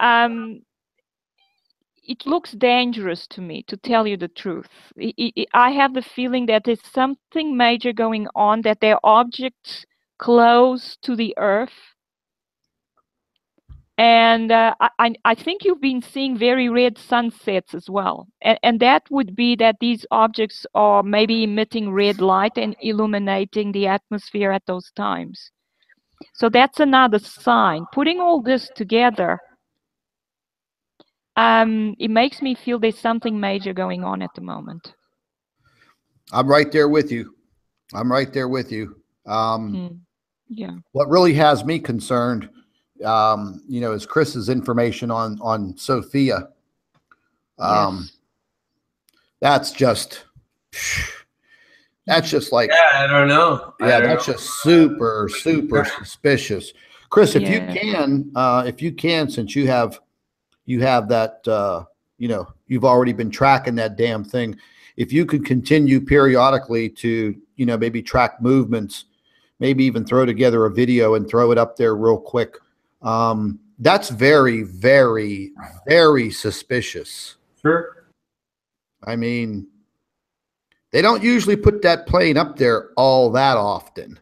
it looks dangerous to me, to tell you the truth. I have the feeling that there's something major going on, that there are objects close to the Earth. And I think you've been seeing very red sunsets as well. And that would be that these objects are maybe emitting red light and illuminating the atmosphere at those times. So that's another sign. Putting all this together, it makes me feel there's something major going on at the moment. I'm right there with you. I'm right there with you. Yeah. What really has me concerned, you know, is Chris's information on Sophia. Yes. That's just like, yeah, I don't know. Yeah, that's just super, super suspicious. Chris, if you can, since you have that, you know, you've already been tracking that damn thing. If you could continue periodically to, you know, maybe track movements, maybe even throw together a video and throw it up there real quick. That's very, very, very suspicious. Sure. I mean, they don't usually put that plane up there all that often.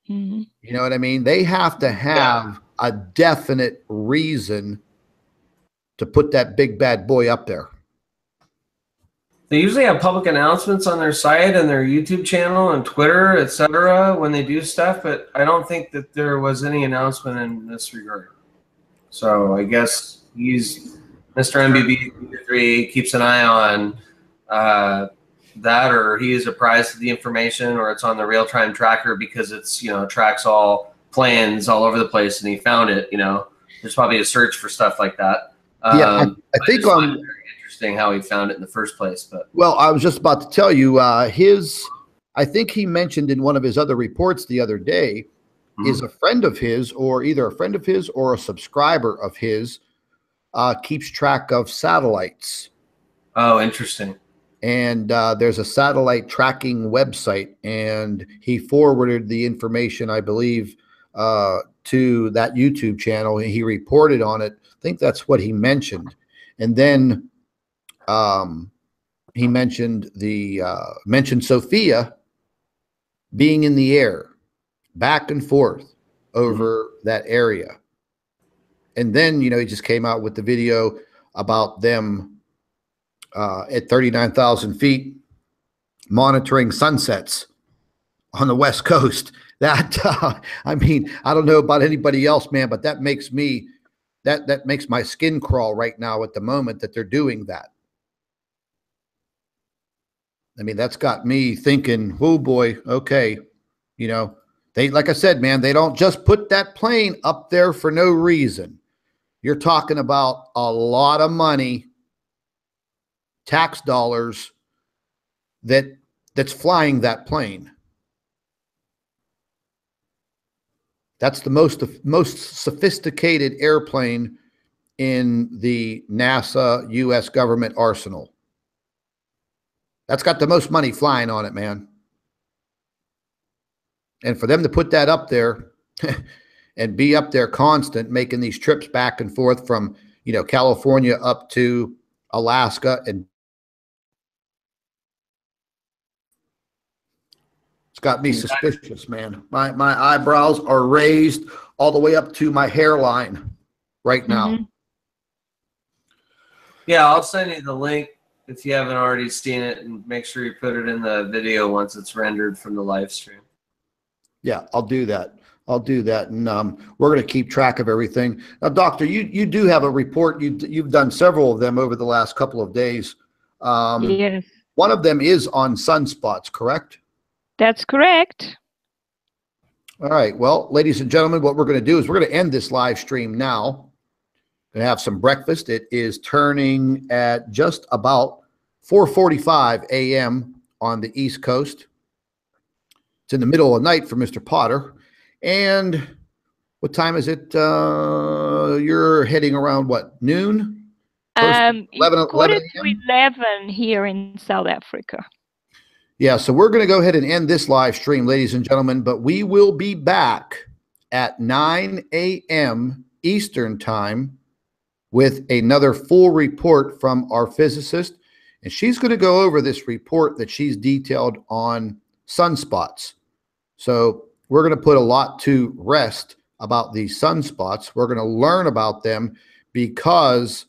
You know what I mean? They have to have a definite reason to put that big bad boy up there. They usually have public announcements on their site and their YouTube channel and Twitter, etc. when they do stuff, but I don't think that there was any announcement in this regard. So I guess he's Mr. MBB3 keeps an eye on that, or he is apprised of the information, or it's on the real-time tracker because it's, you know, tracks all planes all over the place and he found it. You know, there's probably a search for stuff like that. I think on very interesting how he found it in the first place. But well, I was just about to tell you, I think he mentioned in one of his other reports the other day, is a friend of his, or either a friend of his or a subscriber of his, keeps track of satellites. Oh, interesting. And there's a satellite tracking website, and he forwarded the information, I believe, to that YouTube channel. He reported on it. I think that's what he mentioned. And then he mentioned mentioned Sophia being in the air, back and forth over that area. And then, you know, he just came out with the video about them at 39,000 feet monitoring sunsets on the West Coast. That, I mean, I don't know about anybody else, man, but that makes me, that makes my skin crawl right now at the moment that they're doing that. I mean, that's got me thinking, oh boy, okay, you know, They, like I said, man, they don't just put that plane up there for no reason. You're talking about a lot of money, tax dollars that's flying that plane. That's the most sophisticated airplane in the NASA U.S. government arsenal. That's got the most money flying on it, man. And for them to put that up there and be up there constant, making these trips back and forth from, California up to Alaska, and it's got me suspicious, man. My eyebrows are raised all the way up to my hairline right now. Mm-hmm. Yeah, I'll send you the link if you haven't already seen it, and make sure you put it in the video once it's rendered from the live stream. Yeah, I'll do that. And we're going to keep track of everything. Now, Doctor, you do have a report. You've done several of them over the last couple of days. Yes. One of them is on sunspots, correct? That's correct. All right. Well, ladies and gentlemen, what we're going to do is we're going to end this live stream now. Going to have some breakfast. It is turning at just about 4:45 a.m. on the East Coast. It's in the middle of the night for Mr. Potter. And what time is it? You're heading around what, noon? 11 11 to 11 here in South Africa. Yeah, so we're going to go ahead and end this live stream, ladies and gentlemen, but we will be back at 9 a.m. Eastern time with another full report from our physicist, and she's going to go over this report that she's detailed on sunspots. So we're going to put a lot to rest about these sunspots. We're going to learn about them because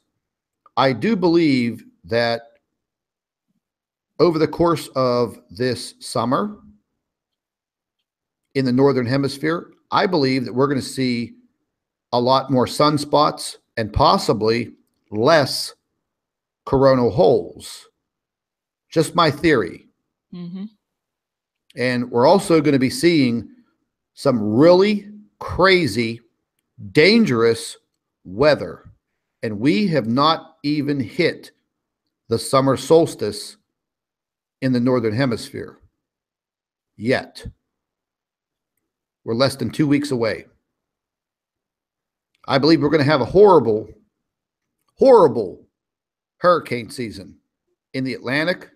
I do believe that over the course of this summer in the Northern Hemisphere, I believe that we're going to see a lot more sunspots and possibly less coronal holes. Just my theory. Mm-hmm. And we're also going to be seeing some really crazy, dangerous weather. And we have not even hit the summer solstice in the Northern Hemisphere yet. We're less than 2 weeks away. I believe we're going to have a horrible, horrible hurricane season in the Atlantic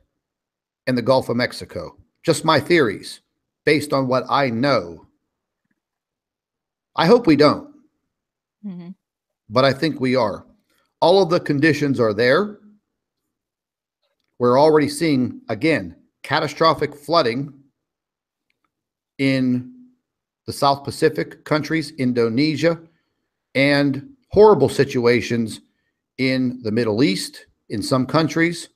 and the Gulf of Mexico. Just my theories based on what I know. I hope we don't, but I think we are. All of the conditions are there. We're already seeing, again, catastrophic flooding in the South Pacific countries, Indonesia, and horrible situations in the Middle East, in some countries,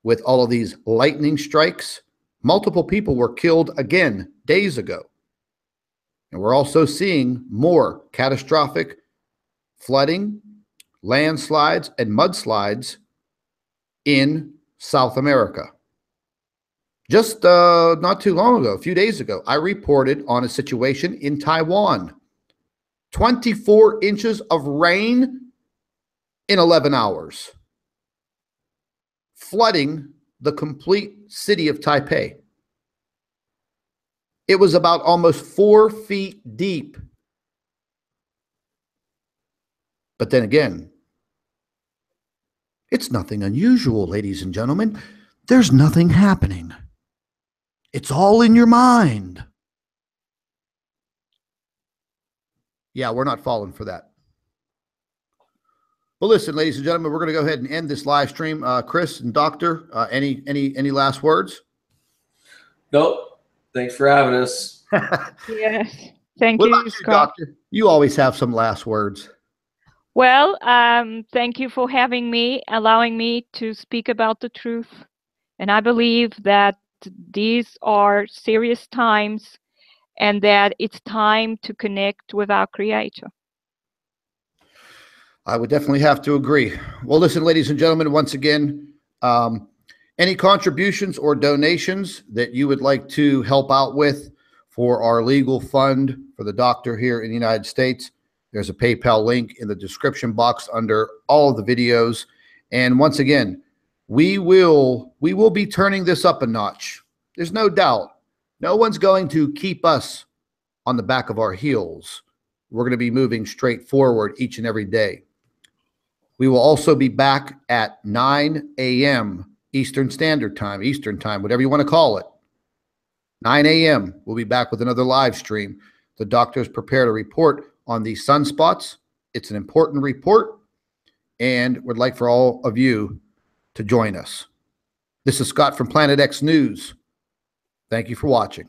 with all of these lightning strikes. Multiple people were killed again days ago. And we're also seeing more catastrophic flooding, landslides, and mudslides in South America. Just not too long ago, a few days ago, I reported on a situation in Taiwan. 24 inches of rain in 11 hours. Flooding the complete city of Taipei. It was about almost 4 feet deep. But then again, it's nothing unusual, ladies and gentlemen. There's nothing happening. It's all in your mind. Yeah, we're not falling for that. Well, listen, ladies and gentlemen, we're going to go ahead and end this live stream. Chris and Doctor, any last words? Nope. Thanks for having us. Yes. Thank What you, about you, Scott. Doctor? You always have some last words. Well, thank you for having me, allowing me to speak about the truth. And I believe that these are serious times and that it's time to connect with our Creator. I would definitely have to agree. Well, listen, ladies and gentlemen, once again, any contributions or donations that you would like to help out with for our legal fund for the doctor here in the United States. There's a PayPal link in the description box under all of the videos. And once again, we will be turning this up a notch. There's no doubt. No one's going to keep us on the back of our heels. We're going to be moving straight forward each and every day. We will also be back at 9 a.m. Eastern Standard Time, whatever you want to call it. 9 a.m. We'll be back with another live stream. The doctors prepared a report on the sunspots. It's an important report, and would like for all of you to join us. This is Scott from Planet X News. Thank you for watching.